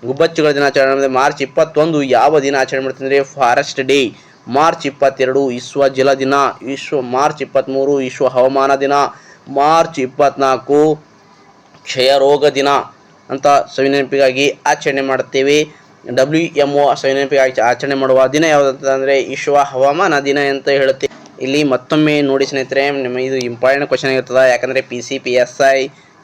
ಗುಬ್ಬಚ್ಚಿಗಳ ದಿನಾಚರಣೆ ಮಾಡಿದರೆ ಮಾರ್ಚ್ 21 ಯಾವ ದಿನ ಆಚರಣೆ ಮಾಡ್ತೀವಿ ಅಂದರೆ ಫಾರೆಸ್ಟ್ ಡೇ. ಮಾರ್ಚ್ 22 ವಿಶ್ವ ಜಲ ದಿನ. ಮಾರ್ಚ್ 23 ವಿಶ್ವ ಹವಾಮಾನ ದಿನ. ಮಾರ್ಚ್ 24 ಕ್ಷಯರೋಗ ದಿನ ಅಂತ ಸವಿನೆನಪಿಗಾಗಿ ಆಚರಣೆ ಮಾಡುತ್ತೇವೆ. WMO ಸವಿನೆನಪಿಗಾಗಿ ಆಚರಣೆ ಮಾಡುವ ದಿನ ಯಾವುದಂತ ಅಂದರೆ ವಿಶ್ವ ಹವಾಮಾನ ದಿನ ಅಂತ ಹೇಳುತ್ತೆ. ಇಲ್ಲಿ ಮತ್ತೊಮ್ಮೆ ನೋಡಿ ಸ್ನೇಹಿತರೆ, ನಿಮಗೆ ಇದು ಇಂಪಾರ್ಟೆಂಟ್ ಕ್ವಶನ್ ಆಗಿರ್ತದೆ. ಯಾಕಂದರೆ PC, PSI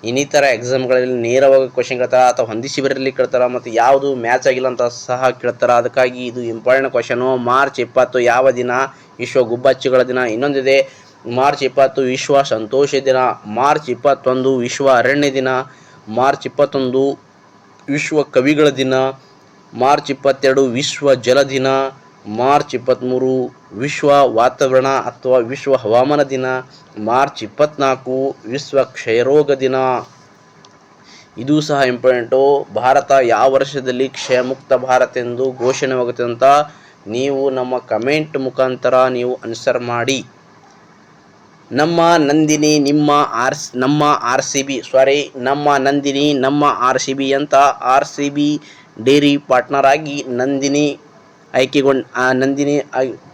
ಇನ್ನಿತರ ಎಕ್ಸಾಮ್ಗಳಲ್ಲಿ ನೇರವಾಗಿ ಕ್ವಶನ್ ಕೇಳ್ತಾರೆ ಅಥವಾ ಹೊಂದಿಸಿ ಬರಲಿ ಕೇಳ್ತಾರೆ ಮತ್ತು ಯಾವುದು ಮ್ಯಾಚ್ ಆಗಿಲ್ಲ ಅಂತ ಸಹ ಕೇಳ್ತಾರೆ. ಅದಕ್ಕಾಗಿ ಇದು ಇಂಪಾರ್ಟೆಂಟ್ ಕ್ವಶನು. ಮಾರ್ಚ್ 20 ಯಾವ ದಿನ? ವಿಶ್ವ ಗುಬ್ಬಚ್ಚಿಗಳ ದಿನ. ಇನ್ನೊಂದಿದೆ ಮಾರ್ಚ್ 20 ವಿಶ್ವ ಸಂತೋಷ ದಿನ. ಮಾರ್ಚ್ 21 ವಿಶ್ವ ಅರಣ್ಯ ದಿನ. ಮಾರ್ಚ್ 21 ವಿಶ್ವ ಕವಿಗಳ ದಿನ. ಮಾರ್ಚ್ 22 ವಿಶ್ವ ಜಲ ದಿನ. ಮಾರ್ಚ್ 23 ವಿಶ್ವ ವಾತಾವರಣ ಅಥವಾ ವಿಶ್ವ ಹವಾಮಾನ ದಿನ. ಮಾರ್ಚ್ 24 ವಿಶ್ವ ಕ್ಷಯರೋಗ ದಿನ. ಇದು ಸಹ ಇಂಪಾರ್ಟೆಂಟು. ಭಾರತ ಯಾವ ವರ್ಷದಲ್ಲಿ ಕ್ಷಯಮುಕ್ತ ಭಾರತ ಎಂದು ಘೋಷಣೆಯಾಗುತ್ತೆ ಅಂತ ನೀವು ನಮ್ಮ ಕಮೆಂಟ್ ಮುಖಾಂತರ ನೀವು ಆನ್ಸರ್ ಮಾಡಿ. ನಮ್ಮ ನಂದಿನಿ ನಮ್ಮ RCB ಅಂತ RCB ಡೈರಿ ಪಾರ್ಟ್ನರ್ ಆಗಿ ನಂದಿನಿ ನಂದಿನಿ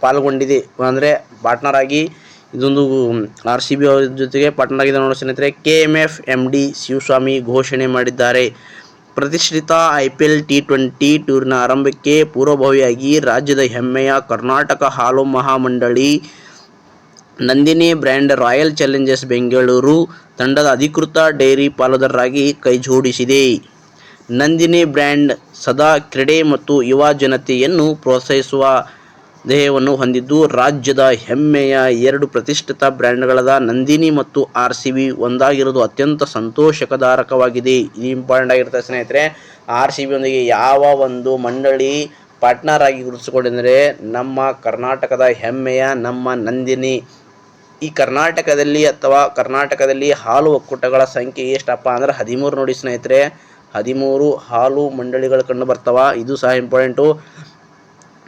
ಪಾಲ್ಗೊಂಡಿದೆ ಅಂದರೆ ಪಾರ್ಟ್ನರ್ ಆಗಿ ಇದೊಂದು RCB ಅವರ ಜೊತೆಗೆ ಪಾರ್ಟ್ನರ್ ಆಗಿದೆ ನೋಡಿ ಸ್ನೇಹಿತರೆ. KMF MD ಶಿವಸ್ವಾಮಿ ಘೋಷಣೆ ಮಾಡಿದ್ದಾರೆ. ಪ್ರತಿಷ್ಠಿತ IPL T20 ಟೂರ್ನ ಆರಂಭಕ್ಕೆ ಪೂರ್ವಭಾವಿಯಾಗಿ ರಾಜ್ಯದ ಹೆಮ್ಮೆಯ ಕರ್ನಾಟಕ ಹಾಲು ಮಹಾಮಂಡಳಿ Nandini brand royal challengers Bengaluru ತಂಡದ ಅಧಿಕೃತ ಡೈರಿ ಪಾಲುದಾರರಾಗಿ ಕೈಜೋಡಿಸಿದೆ. ನಂದಿನಿ ಬ್ರ್ಯಾಂಡ್ ಸದಾ ಕ್ರೀಡೆ ಮತ್ತು ಯುವ ಜನತೆಯನ್ನು ಪ್ರೋತ್ಸಾಹಿಸುವ ಧ್ಯೇಯವನ್ನು ಹೊಂದಿದ್ದು, ರಾಜ್ಯದ ಹೆಮ್ಮೆಯ 2 ಪ್ರತಿಷ್ಠಿತ ಬ್ರ್ಯಾಂಡ್ಗಳಾದ ನಂದಿನಿ ಮತ್ತು RCB ಒಂದಾಗಿರುವುದು ಅತ್ಯಂತ ಸಂತೋಷದಾಯಕವಾಗಿದೆ. ಇದು ಇಂಪಾರ್ಟೆಂಟ್ ಆಗಿರುತ್ತೆ ಸ್ನೇಹಿತರೆ. RCB ಯೊಂದಿಗೆ ಯಾವ ಒಂದು ಮಂಡಳಿ ಪಾರ್ಟ್ನರ್ ಆಗಿ ಗುರುತಿಸಿಕೊಂಡಿದ್ದರೆ ನಮ್ಮ ಕರ್ನಾಟಕದ ಹೆಮ್ಮೆಯ ನಮ್ಮ ನಂದಿನಿ. ಈ ಕರ್ನಾಟಕದಲ್ಲಿ ಹಾಲು ಒಕ್ಕೂಟಗಳ ಸಂಖ್ಯೆ ಎಷ್ಟಪ್ಪ ಅಂದ್ರೆ 13 ನೋಡಿ ಸ್ನೇಹಿತರೆ. 13 ಹಾಲು ಮಂಡಳಿಗಳು ಕಂಡು ಬರ್ತಾವ. ಇದು ಸಹ ಇಂಪಾರ್ಟೆಂಟು.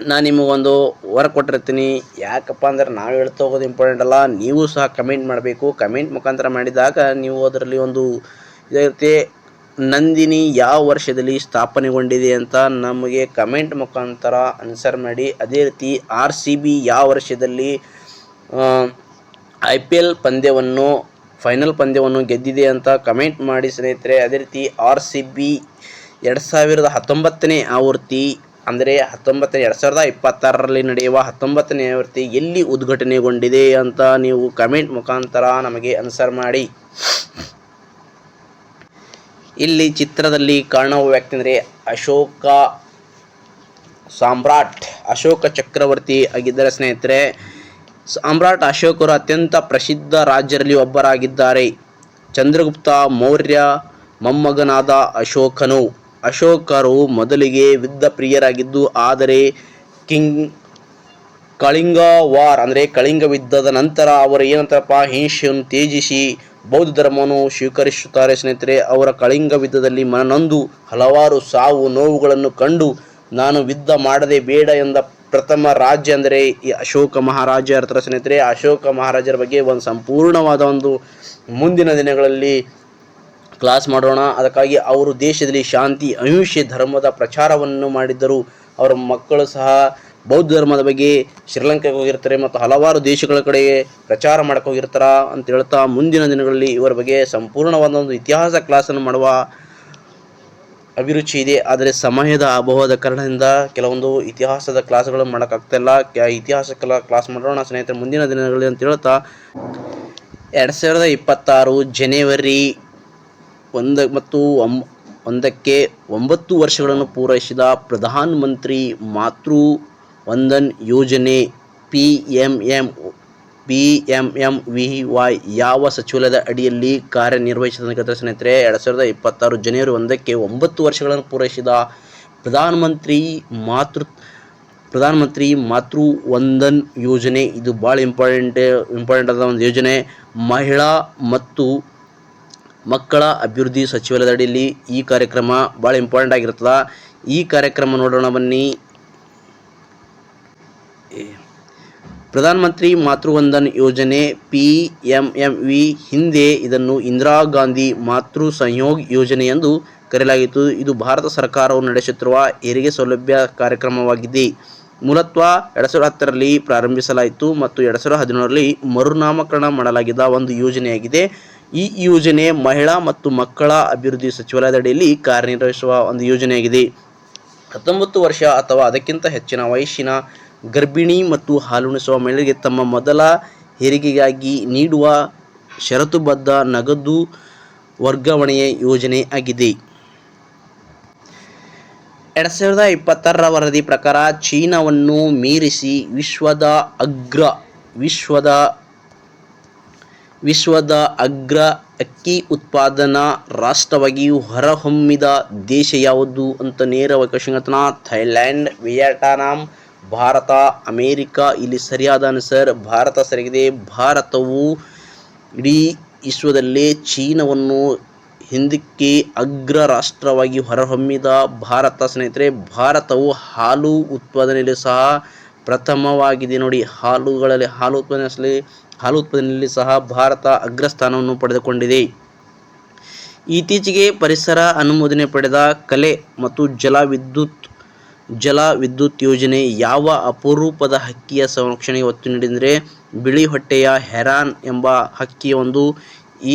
ನಾನು ನಿಮಗೊಂದು ವರ್ಕ್ ಕೊಟ್ಟಿರ್ತೀನಿ. ಯಾಕಪ್ಪ ಅಂದ್ರೆ ನಾವು ಹೇಳ್ತಾ ಹೋಗೋದು ಇಂಪಾರ್ಟೆಂಟ್ ಅಲ್ಲ, ನೀವು ಸಹ ಕಮೆಂಟ್ ಮಾಡಬೇಕು. ಕಮೆಂಟ್ ಮುಖಾಂತರ ಮಾಡಿದಾಗ ನೀವು ಅದರಲ್ಲಿ ಒಂದು ಇದಾಗುತ್ತೆ. ನಂದಿನಿ ಯಾವ ವರ್ಷದಲ್ಲಿ ಸ್ಥಾಪನೆಗೊಂಡಿದೆ ಅಂತ ನಮಗೆ ಕಮೆಂಟ್ ಮುಖಾಂತರ ಆನ್ಸರ್ ಮಾಡಿ. ಅದೇ ರೀತಿ RCB ಯಾವ ವರ್ಷದಲ್ಲಿ IPL ಫೈನಲ್ ಪಂದ್ಯವನ್ನು ಗೆದ್ದಿದೆ ಅಂತ ಕಮೆಂಟ್ ಮಾಡಿ ಸ್ನೇಹಿತರೆ. ಅದೇ ರೀತಿ RCB 2019ನೇ ಆವೃತ್ತಿ ಅಂದರೆ 2026ರಲ್ಲಿ ನಡೆಯುವ 19ನೇ ಆವೃತ್ತಿ ಎಲ್ಲಿ ಉದ್ಘಾಟನೆಗೊಂಡಿದೆ ಅಂತ ನೀವು ಕಮೆಂಟ್ ಮುಖಾಂತರ ನಮಗೆ ಆನ್ಸರ್ ಮಾಡಿ. ಇಲ್ಲಿ ಚಿತ್ರದಲ್ಲಿ ಕಾಣುವ ವ್ಯಕ್ತಿ ಅಂದರೆ ಅಶೋಕ ಚಕ್ರವರ್ತಿ ಆಗಿದ್ದಾರೆ ಸ್ನೇಹಿತರೆ. ಸಾಮ್ರಾಟ್ ಅಶೋಕರು ಅತ್ಯಂತ ಪ್ರಸಿದ್ಧ ರಾಜರಲ್ಲಿ ಒಬ್ಬರಾಗಿದ್ದಾರೆ. ಚಂದ್ರಗುಪ್ತ ಮೌರ್ಯ ಮೊಮ್ಮಗನಾದ ಅಶೋಕರು ಮೊದಲಿಗೆ ಯುದ್ಧ ಪ್ರಿಯರಾಗಿದ್ದು, ಆದರೆ ಕಳಿಂಗ ಯುದ್ಧದ ನಂತರ ಅವರು ಹಿಂಸೆಯನ್ನು ತ್ಯಜಿಸಿ ಬೌದ್ಧ ಧರ್ಮವನ್ನು ಸ್ವೀಕರಿಸುತ್ತಾರೆ ಸ್ನೇಹಿತರೆ. ಅವರ ಕಳಿಂಗ ಯುದ್ಧದಲ್ಲಿ ಮನನೊಂದು ಹಲವಾರು ಸಾವು ನೋವುಗಳನ್ನು ಕಂಡು ನಾನು ಯುದ್ಧ ಮಾಡದೆ ಬೇಡ ಎಂದ ಪ್ರಥಮ ರಾಜ ಅಂದರೆ ಈ ಅಶೋಕ ಮಹಾರಾಜ ಇರ್ತಾರೆ ಸ್ನೇಹಿತರೆ. ಅಶೋಕ ಮಹಾರಾಜರ ಬಗ್ಗೆ ಒಂದು ಸಂಪೂರ್ಣವಾದ ಒಂದು ಮುಂದಿನ ದಿನಗಳಲ್ಲಿ ಕ್ಲಾಸ್ ಮಾಡೋಣ. ಅದಕ್ಕಾಗಿ ಅವರು ದೇಶದಲ್ಲಿ ಶಾಂತಿ ಅಹಿಂಸೆ ಧರ್ಮದ ಪ್ರಚಾರವನ್ನು ಮಾಡಿದ್ದರು. ಅವರ ಮಕ್ಕಳು ಸಹ ಬೌದ್ಧ ಧರ್ಮದ ಬಗ್ಗೆ ಶ್ರೀಲಂಕಾಗೆ ಹೋಗಿರ್ತಾರೆ ಮತ್ತು ಹಲವಾರು ದೇಶಗಳ ಕಡೆಗೆ ಪ್ರಚಾರ ಮಾಡಕ್ಕೆ ಹೋಗಿರ್ತಾರ ಅಂತ ಹೇಳ್ತಾ, ಮುಂದಿನ ದಿನಗಳಲ್ಲಿ ಇವರ ಬಗ್ಗೆ ಸಂಪೂರ್ಣವಾದ ಒಂದು ಇತಿಹಾಸ ಕ್ಲಾಸನ್ನು ಮಾಡುವ ಅಭಿರುಚಿ ಇದೆ. ಆದರೆ ಸಮಯದ ಅಭಾವದ ಕಾರಣದಿಂದ ಕೆಲವೊಂದು ಇತಿಹಾಸದ ಕ್ಲಾಸ್ಗಳು ಮಾಡೋಕ್ಕಾಗ್ತಾಯಿಲ್ಲ. ಇತಿಹಾಸ ಕ್ಲಾಸ್ ಮಾಡೋಣ ಸ್ನೇಹಿತರೆ ಮುಂದಿನ ದಿನಗಳಲ್ಲಿ ಅಂತ ಹೇಳ್ತಾ, 2026 ಜನವರಿ 1ಕ್ಕೆ 9 ವರ್ಷಗಳನ್ನು ಪೂರೈಸಿದ ಪ್ರಧಾನ ಮಂತ್ರಿ ಮಾತೃ ವಂದನ್ ಯೋಜನೆ PMMVY ಯಾವ ಸಚಿವಾಲಯದ ಅಡಿಯಲ್ಲಿ ಕಾರ್ಯನಿರ್ವಹಿಸಿದ ಸ್ನೇಹಿತರೆ. 2026 ಜನವರಿ 1ಕ್ಕೆ 9 ವರ್ಷಗಳನ್ನು ಪೂರೈಸಿದ ಪ್ರಧಾನಮಂತ್ರಿ ಮಾತೃ ವಂದನ್ ಯೋಜನೆ. ಇದು ಭಾಳ ಇಂಪಾರ್ಟೆಂಟ್ ಆದ ಒಂದು ಯೋಜನೆ. ಮಹಿಳಾ ಮತ್ತು ಮಕ್ಕಳ ಅಭಿವೃದ್ಧಿ ಸಚಿವಾಲಯದ ಅಡಿಯಲ್ಲಿ ಈ ಕಾರ್ಯಕ್ರಮ ಭಾಳ ಇಂಪಾರ್ಟೆಂಟ್ ಆಗಿರ್ತದೆ. ಈ ಕಾರ್ಯಕ್ರಮ ನೋಡೋಣ ಬನ್ನಿ. ಪ್ರಧಾನಮಂತ್ರಿ ಮಾತೃವಂದನ್ ಯೋಜನೆ PMMV ಹಿಂದೆ ಇದನ್ನು ಇಂದಿರಾ ಗಾಂಧಿ ಮಾತೃ ಸಂಯೋಗ್ ಯೋಜನೆ ಎಂದು ಕರೆಯಲಾಗಿತ್ತು. ಇದು ಭಾರತ ಸರ್ಕಾರವು ನಡೆಸುತ್ತಿರುವ ಹೆರಿಗೆ ಸೌಲಭ್ಯ ಕಾರ್ಯಕ್ರಮವಾಗಿದೆ. ಮೂಲತಃ 2010ರಲ್ಲಿ ಪ್ರಾರಂಭಿಸಲಾಯಿತು ಮತ್ತು 2017ರಲ್ಲಿ ಮರುನಾಮಕರಣ ಮಾಡಲಾಗಿದ್ದ ಒಂದು ಯೋಜನೆಯಾಗಿದೆ. ಈ ಯೋಜನೆ ಮಹಿಳಾ ಮತ್ತು ಮಕ್ಕಳ ಅಭಿವೃದ್ಧಿ ಸಚಿವಾಲಯದ ಅಡಿಯಲ್ಲಿ ಕಾರ್ಯನಿರ್ವಹಿಸುವ ಒಂದು ಯೋಜನೆಯಾಗಿದೆ. 19 ವರ್ಷ ಅಥವಾ ಅದಕ್ಕಿಂತ ಹೆಚ್ಚಿನ ವಯಸ್ಸಿನ ಗರ್ಭಿಣಿ ಮತ್ತು ಹಾಲುಣಿಸುವ ಮಹಿಳೆಯರಿಗೆ ತಮ್ಮ ಮೊದಲ ಹೆರಿಗೆಗಾಗಿ ನೀಡುವ ಷರತ್ತುಬದ್ಧ ನಗದು ವರ್ಗಾವಣೆಯ ಯೋಜನೆ ಆಗಿದೆ. 2026ರ ವರದಿ ಪ್ರಕಾರ ಚೀನಾವನ್ನು ಮೀರಿಸಿ ವಿಶ್ವದ ಅಗ್ರ ಅಕ್ಕಿ ಉತ್ಪಾದನಾ ರಾಷ್ಟ್ರವಾಗಿ ಹೊರಹೊಮ್ಮಿದ ದೇಶ ಯಾವುದು ಅಂತ ನೇರವಾಗಿ question. Thailand, Vietnam, Bharat, America. ಇಲ್ಲಿ ಸರಿಯಾದ ಆನ್ಸರ್ ಭಾರತ ಸರಿಯಾಗಿದೆ. ಭಾರತವು ಇಡೀ ವಿಶ್ವದಲ್ಲೇ ಚೀನಾವನ್ನು ಹಿಂದಕ್ಕೆ ಅಗ್ರ ರಾಷ್ಟ್ರವಾಗಿ ಹೊರಹೊಮ್ಮಿದ ಭಾರತ ಸ್ನೇಹಿತರೆ. ಭಾರತವು ಹಾಲು ಉತ್ಪಾದನೆಯಲ್ಲಿ ಸಹ ಪ್ರಥಮವಾಗಿದೆ ನೋಡಿ. ಹಾಲು ಉತ್ಪಾದನೆಯಲ್ಲಿ ಸಹ ಭಾರತ ಅಗ್ರಸ್ಥಾನವನ್ನು ಪಡೆದುಕೊಂಡಿದೆ. ಇತ್ತೀಚೆಗೆ ಪರಿಸರ ಅನುಮೋದನೆ ಪಡೆದ ಕಲೆ ಮತ್ತು ಜಲ ವಿದ್ಯುತ್ ಜಲ ವಿದ್ಯುತ್ ಯೋಜನೆ ಯಾವ ಅಪರೂಪದ ಹಕ್ಕಿಯ ಸಂರಕ್ಷಣೆಗೆ ಒತ್ತು ನೀಡಿದರೆ ಬಿಳಿ ಹೊಟ್ಟೆಯ ಹೆರಾನ್ ಎಂಬ ಹಕ್ಕಿಯ ಒಂದು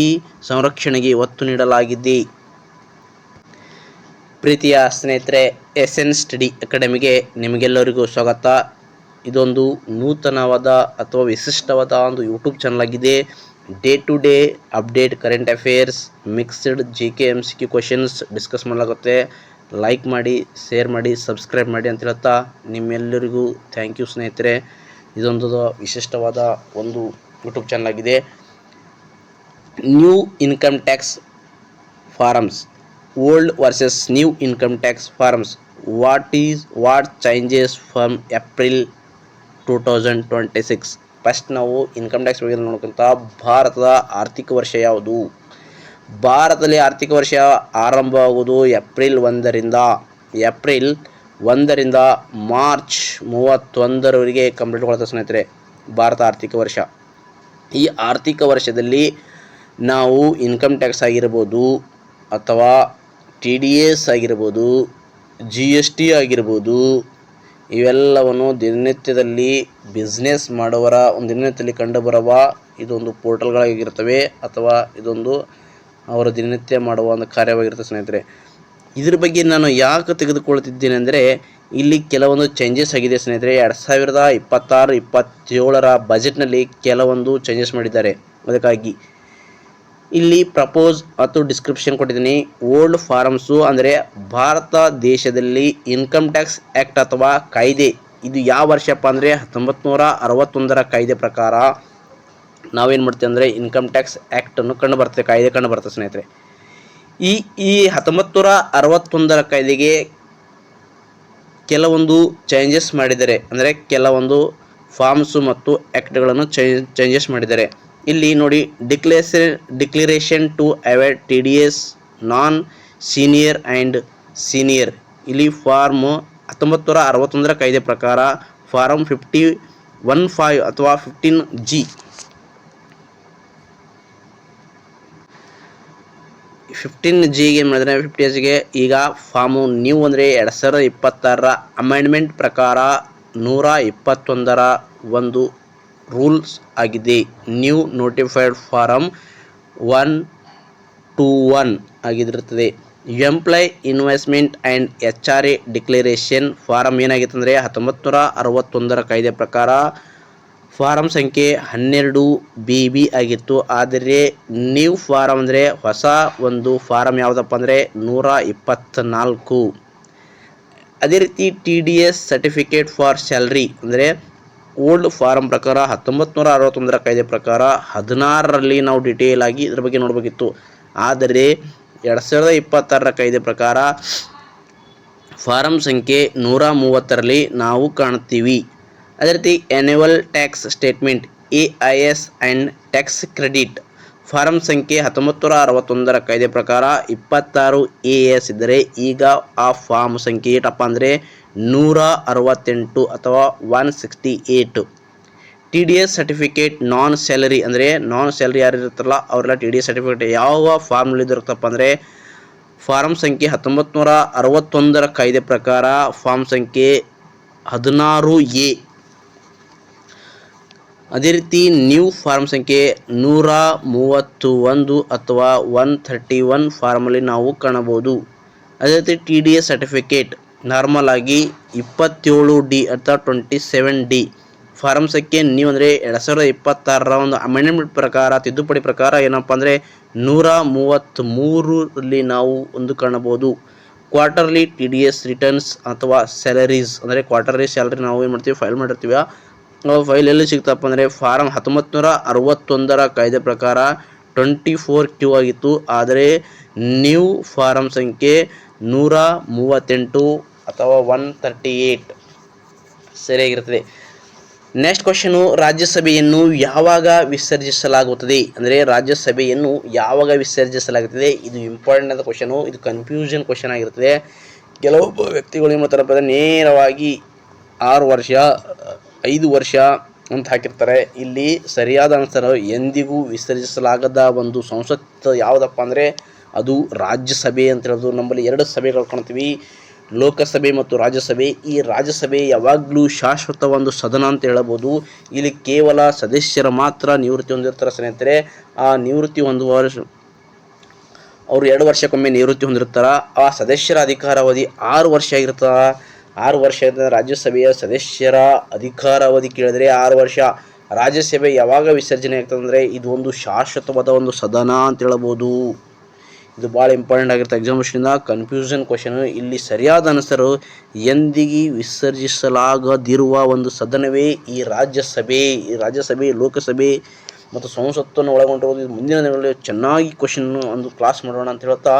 ಈ ಸಂರಕ್ಷಣೆಗೆ ಒತ್ತು ನೀಡಲಾಗಿದೆ. ಪ್ರೀತಿಯ ಸ್ನೇಹಿತರೆ, ಎಸ್ಎನ್ ಸ್ಟಡಿ ಅಕಾಡೆಮಿಗೆ ನಿಮಗೆಲ್ಲರಿಗೂ ಸ್ವಾಗತ. ಇದೊಂದು ನೂತನವಾದ ಅಥವಾ ವಿಶಿಷ್ಟವಾದ ಒಂದು ಯೂಟ್ಯೂಬ್ ಚಾನಲ್ ಆಗಿದೆ. Day to day update, current affairs, mixed GK MCQ questions discuss ಮಾಡಲಾಗುತ್ತೆ. ಲೈಕ್ ಮಾಡಿ, ಶೇರ್ ಮಾಡಿ, ಸಬ್ಸ್ಕ್ರೈಬ್ ಮಾಡಿ ಅಂತ ಹೇಳ್ತಾ ನಿಮ್ಮೆಲ್ಲರಿಗೂ ಥ್ಯಾಂಕ್ ಯು ಸ್ನೇಹಿತರೆ. ಇದೊಂದು ವಿಶಿಷ್ಟವಾದ ಒಂದು ಯೂಟ್ಯೂಬ್ ಚಾನಲ್ ಆಗಿದೆ. New income tax forms, old versus new income tax forms, what changes from April 2026. First ನಾವು ಇನ್ಕಮ್ ಟ್ಯಾಕ್ಸ್ ಬಗ್ಗೆ ನೋಡ್ಕೊಂತ ಭಾರತದ ಆರ್ಥಿಕ ವರ್ಷ ಯಾವುದು? ಭಾರತದಲ್ಲಿ ಆರ್ಥಿಕ ವರ್ಷ ಆರಂಭವಾಗುವುದು ಏಪ್ರಿಲ್ 1ರಿಂದ ಮಾರ್ಚ್ 31ರವರೆಗೆ ಕಂಪ್ಲೀಟ್ ಮಾಡ್ತಾರೆ ಸ್ನೇಹಿತರೆ ಭಾರತ ಆರ್ಥಿಕ ವರ್ಷ. ಈ ಆರ್ಥಿಕ ವರ್ಷದಲ್ಲಿ ನಾವು ಇನ್ಕಮ್ ಟ್ಯಾಕ್ಸ್ ಆಗಿರ್ಬೋದು ಅಥವಾ TDS ಆಗಿರ್ಬೋದು, GST ಆಗಿರ್ಬೋದು, ಇವೆಲ್ಲವನ್ನು ದಿನನಿತ್ಯದಲ್ಲಿ ಬಿಸ್ನೆಸ್ ಮಾಡುವರ ಒಂದು ದಿನನಿತ್ಯದಲ್ಲಿ ಕಂಡುಬರುವ ಇದೊಂದು ಪೋರ್ಟಲ್ಗಳಾಗಿರ್ತವೆ ಅಥವಾ ಇದೊಂದು ಅವರು ದಿನನಿತ್ಯ ಮಾಡುವ ಒಂದು ಕಾರ್ಯವಾಗಿರುತ್ತೆ ಸ್ನೇಹಿತರೆ. ಇದ್ರ ಬಗ್ಗೆ ನಾನು ಯಾಕೆ ತೆಗೆದುಕೊಳ್ತಿದ್ದೇನೆ ಅಂದರೆ ಇಲ್ಲಿ ಕೆಲವೊಂದು ಚೇಂಜಸ್ ಆಗಿದೆ ಸ್ನೇಹಿತರೆ. 2026-27ರ ಬಜೆಟ್ನಲ್ಲಿ ಕೆಲವೊಂದು ಚೇಂಜಸ್ ಮಾಡಿದ್ದಾರೆ. ಅದಕ್ಕಾಗಿ ಇಲ್ಲಿ ಪ್ರಪೋಸ್ ಮತ್ತು ಡಿಸ್ಕ್ರಿಪ್ಷನ್ ಕೊಟ್ಟಿದ್ದೀನಿ. ಓಲ್ಡ್ ಫಾರಮ್ಸು ಅಂದರೆ ಭಾರತ ದೇಶದಲ್ಲಿ ಇನ್ಕಮ್ ಟ್ಯಾಕ್ಸ್ ಆ್ಯಕ್ಟ್ ಅಥವಾ ಕಾಯ್ದೆ, ಇದು ಯಾವ ವರ್ಷಪ್ಪ ಅಂದರೆ 1961ರ ಕಾಯ್ದೆ ಪ್ರಕಾರ ನಾವೇನು ಮಾಡ್ತೀವಿ ಅಂದರೆ ಇನ್ಕಮ್ ಟ್ಯಾಕ್ಸ್ ಆ್ಯಕ್ಟನ್ನು ಕಾಯ್ದೆ ಕಂಡು ಬರ್ತದೆ ಸ್ನೇಹಿತರೆ. ಈ 1961ರ ಕಾಯ್ದೆಗೆ ಕೆಲವೊಂದು ಚೇಂಜಸ್ ಮಾಡಿದ್ದಾರೆ. ಅಂದರೆ ಕೆಲವೊಂದು ಫಾರ್ಮ್ಸು ಮತ್ತು ಆ್ಯಕ್ಟ್ಗಳನ್ನು ಚೇಂಜಸ್ ಮಾಡಿದ್ದಾರೆ. ಇಲ್ಲಿ ನೋಡಿ, declaration to avoid TDS non senior and senior. ಇಲ್ಲಿ ಫಾರ್ಮ್ 1961ರ ಕಾಯ್ದೆ ಪ್ರಕಾರ ಫಾರಮ್ 15 ಅಥವಾ 15G. 15Gಗೆ ಏನು ಮಾಡಿದ್ರೆ 50Gಗೆ ಈಗ ಫಾರ್ಮು ನ್ಯೂ ಅಂದರೆ 2026ರ ಅಮೆಂಡ್ಮೆಂಟ್ ಪ್ರಕಾರ 121ರ ಒಂದು ರೂಲ್ಸ್ ಆಗಿದೆ. ನ್ಯೂ ನೋಟಿಫೈಡ್ ಫಾರಮ್ 121 ಆಗಿರುತ್ತದೆ. Employee investment and HRA declaration form ಏನಾಗಿತ್ತು ಅಂದರೆ 1961ರ ಕಾಯ್ದೆ ಪ್ರಕಾರ ಫಾರಮ್ ಸಂಖ್ಯೆ 12BB ಆಗಿತ್ತು. ಆದರೆ ನ್ಯೂ ಫಾರಮ್ ಅಂದರೆ ಹೊಸ ಒಂದು ಫಾರಮ್ ಯಾವುದಪ್ಪ ಅಂದರೆ 124. ಅದೇ ರೀತಿ TDS ಸರ್ಟಿಫಿಕೇಟ್ ಫಾರ್ ಸ್ಯಾಲ್ರಿ ಅಂದರೆ ಓಲ್ಡ್ ಫಾರಮ್ ಪ್ರಕಾರ 1961ರ ಕಾಯ್ದೆ ಪ್ರಕಾರ 16ರಲ್ಲಿ ನಾವು ಡಿಟೇಲ್ ಆಗಿ ಇದ್ರ ಬಗ್ಗೆ ನೋಡಬೇಕಿತ್ತು. ಆದರೆ 2026ರ ಕಾಯ್ದೆ ಪ್ರಕಾರ ಫಾರಮ್ ಸಂಖ್ಯೆ 130ರಲ್ಲಿ ನಾವು ಕಾಣ್ತೀವಿ. ಅದೇ ರೀತಿ annual tax statement AIS and tax credit form ಸಂಖ್ಯೆ 1961ರ ಕಾಯ್ದೆ ಪ್ರಕಾರ 26 AS ಇದ್ದರೆ ಈಗ ಆ ಫಾರ್ಮ್ ಸಂಖ್ಯೆ ಏಟಪ್ಪ ಅಂದರೆ 168 ಅಥವಾ 168. TDS ಸರ್ಟಿಫಿಕೇಟ್ ನಾನ್ ಸ್ಯಾಲರಿ ಅಂದರೆ ನಾನ್ ಸ್ಯಾಲರಿ ಯಾರು ಇರುತ್ತಲ್ಲ ಅವರೆಲ್ಲ TDS ಸರ್ಟಿಫಿಕೇಟ್ ಯಾವ ಫಾರ್ಮ್ನಲ್ಲಿ ಇರುತ್ತಪ್ಪ ಅಂದರೆ ಫಾರಮ್ ಸಂಖ್ಯೆ 1961ರ ಕಾಯ್ದೆ ಪ್ರಕಾರ ಫಾರ್ಮ್ ಸಂಖ್ಯೆ 16A. ಅದೇ ರೀತಿ ನ್ಯೂ ಫಾರ್ಮ್ ಸಂಖ್ಯೆ 131 ಅಥವಾ 131 ಫಾರ್ಮಲ್ಲಿ ನಾವು ಕಾಣಬಹುದು. ಅದೇ ರೀತಿ TDS ಸರ್ಟಿಫಿಕೇಟ್ ನಾರ್ಮಲ್ ಆಗಿ 27D ಅಥವಾ 27D ಫಾರಮ್ ಸಂಖ್ಯೆ ನ್ಯೂ ಅಂದರೆ 2026ರ ಒಂದು ಅಮೆಂಡ್ಮೆಂಟ್ ಪ್ರಕಾರ ತಿದ್ದುಪಡಿ ಪ್ರಕಾರ ಏನಪ್ಪ ಅಂದರೆ 133ರಲ್ಲಿ ನಾವು ಒಂದು ಕಾಣಬಹುದು. ಕ್ವಾರ್ಟರ್ಲಿ TDS ರಿಟರ್ನ್ಸ್ ಅಥವಾ ಸ್ಯಾಲರೀಸ್ ಅಂದರೆ ಕ್ವಾರ್ಟರ್ಲಿ ಸ್ಯಾಲರಿ ನಾವು ಏನು ಮಾಡ್ತೀವಿ ಫೈಲ್ ಮಾಡಿರ್ತೀವಿ. ಫೈಲ್ ಎಲ್ಲಿ ಸಿಗ್ತಪ್ಪ ಅಂದರೆ ಫಾರಮ್ 1961ರ ಕಾಯ್ದೆ ಪ್ರಕಾರ 24Q ಆಗಿತ್ತು. ಆದರೆ ನ್ಯೂ ಫಾರಮ್ ಸಂಖ್ಯೆ 138 ಅಥವಾ 138 ಸರಿಯಾಗಿರ್ತದೆ. ನೆಕ್ಸ್ಟ್ ಕ್ವಶನು, ರಾಜ್ಯಸಭೆಯನ್ನು ಯಾವಾಗ ವಿಸರ್ಜಿಸಲಾಗುತ್ತದೆ ಅಂದರೆ ರಾಜ್ಯಸಭೆಯನ್ನು ಯಾವಾಗ ವಿಸರ್ಜಿಸಲಾಗುತ್ತದೆ? ಇದು ಇಂಪಾರ್ಟೆಂಟ್ ಆದ ಕ್ವಶನು. ಇದು ಕನ್ಫ್ಯೂಷನ್ ಕ್ವಶನ್ ಆಗಿರ್ತದೆ. ಕೆಲವೊಬ್ಬ ವ್ಯಕ್ತಿಗಳು ಏನು ಮಾಡ್ತಾರಪ್ಪ ಅಂದರೆ ನೇರವಾಗಿ 6 ವರ್ಷ 5 ವರ್ಷ ಅಂತ ಹಾಕಿರ್ತಾರೆ. ಇಲ್ಲಿ ಸರಿಯಾದ ಆನ್ಸರ್ ಎಂದಿಗೂ ವಿಸರ್ಜಿಸಲಾಗದ ಒಂದು ಸಂಸತ್ ಯಾವುದಪ್ಪ ಅಂದರೆ ಅದು ರಾಜ್ಯಸಭೆ ಅಂತ ಹೇಳೋದು. ನಮ್ಮಲ್ಲಿ 2 ಸಭೆಗಳು ಕಾಣ್ತೀವಿ, ಲೋಕಸಭೆ ಮತ್ತು ರಾಜ್ಯಸಭೆ. ಈ ರಾಜ್ಯಸಭೆ ಯಾವಾಗಲೂ ಶಾಶ್ವತ ಒಂದು ಸದನ ಅಂತ ಹೇಳಬಹುದು. ಇಲ್ಲಿ ಕೇವಲ ಸದಸ್ಯರ ಮಾತ್ರ ನಿವೃತ್ತಿ ಹೊಂದಿರ್ತಾರೆ ಸ್ನೇಹಿತರೆ. ಆ ನಿವೃತ್ತಿ ಹೊಂದುವ ಅವರು 2 ವರ್ಷಕ್ಕೊಮ್ಮೆ ನಿವೃತ್ತಿ ಹೊಂದಿರ್ತಾರೆ. ಆ ಸದಸ್ಯರ ಅಧಿಕಾರಾವಧಿ 6 ವರ್ಷ ಆಗಿರ್ತದೆ. 6 ವರ್ಷ ಇರ್ತದೆ. ರಾಜ್ಯಸಭೆಯ ಸದಸ್ಯರ ಅಧಿಕಾರಾವಧಿ ಕೇಳಿದರೆ 6 ವರ್ಷ. ರಾಜ್ಯಸಭೆ ಯಾವಾಗ ವಿಸರ್ಜನೆ ಆಗ್ತದೆ ಅಂದರೆ ಇದು ಒಂದು ಶಾಶ್ವತವಾದ ಒಂದು ಸದನ ಅಂತ ಹೇಳಬಹುದು. ಇದು ಭಾಳ ಇಂಪಾರ್ಟೆಂಟ್ ಆಗಿರುತ್ತೆ ಎಕ್ಸಾಮಿನೇಷನಿಂದ. Confusion question. ಇಲ್ಲಿ ಸರಿಯಾದ ಆನ್ಸರು ಎಂದಿಗೆ ವಿಸರ್ಜಿಸಲಾಗದಿರುವ ಒಂದು ಸದನವೇ ಈ ರಾಜ್ಯಸಭೆ. ಈ ರಾಜ್ಯಸಭೆ ಲೋಕಸಭೆ ಮತ್ತು ಸಂಸತ್ತನ್ನು ಒಳಗೊಂಡಿರುವುದು. ಮುಂದಿನ ದಿನಗಳಲ್ಲಿ ಚೆನ್ನಾಗಿ ಕ್ವಶನ್ ಒಂದು ಕ್ಲಾಸ್ ಮಾಡೋಣ ಅಂತ ಹೇಳ್ತಾ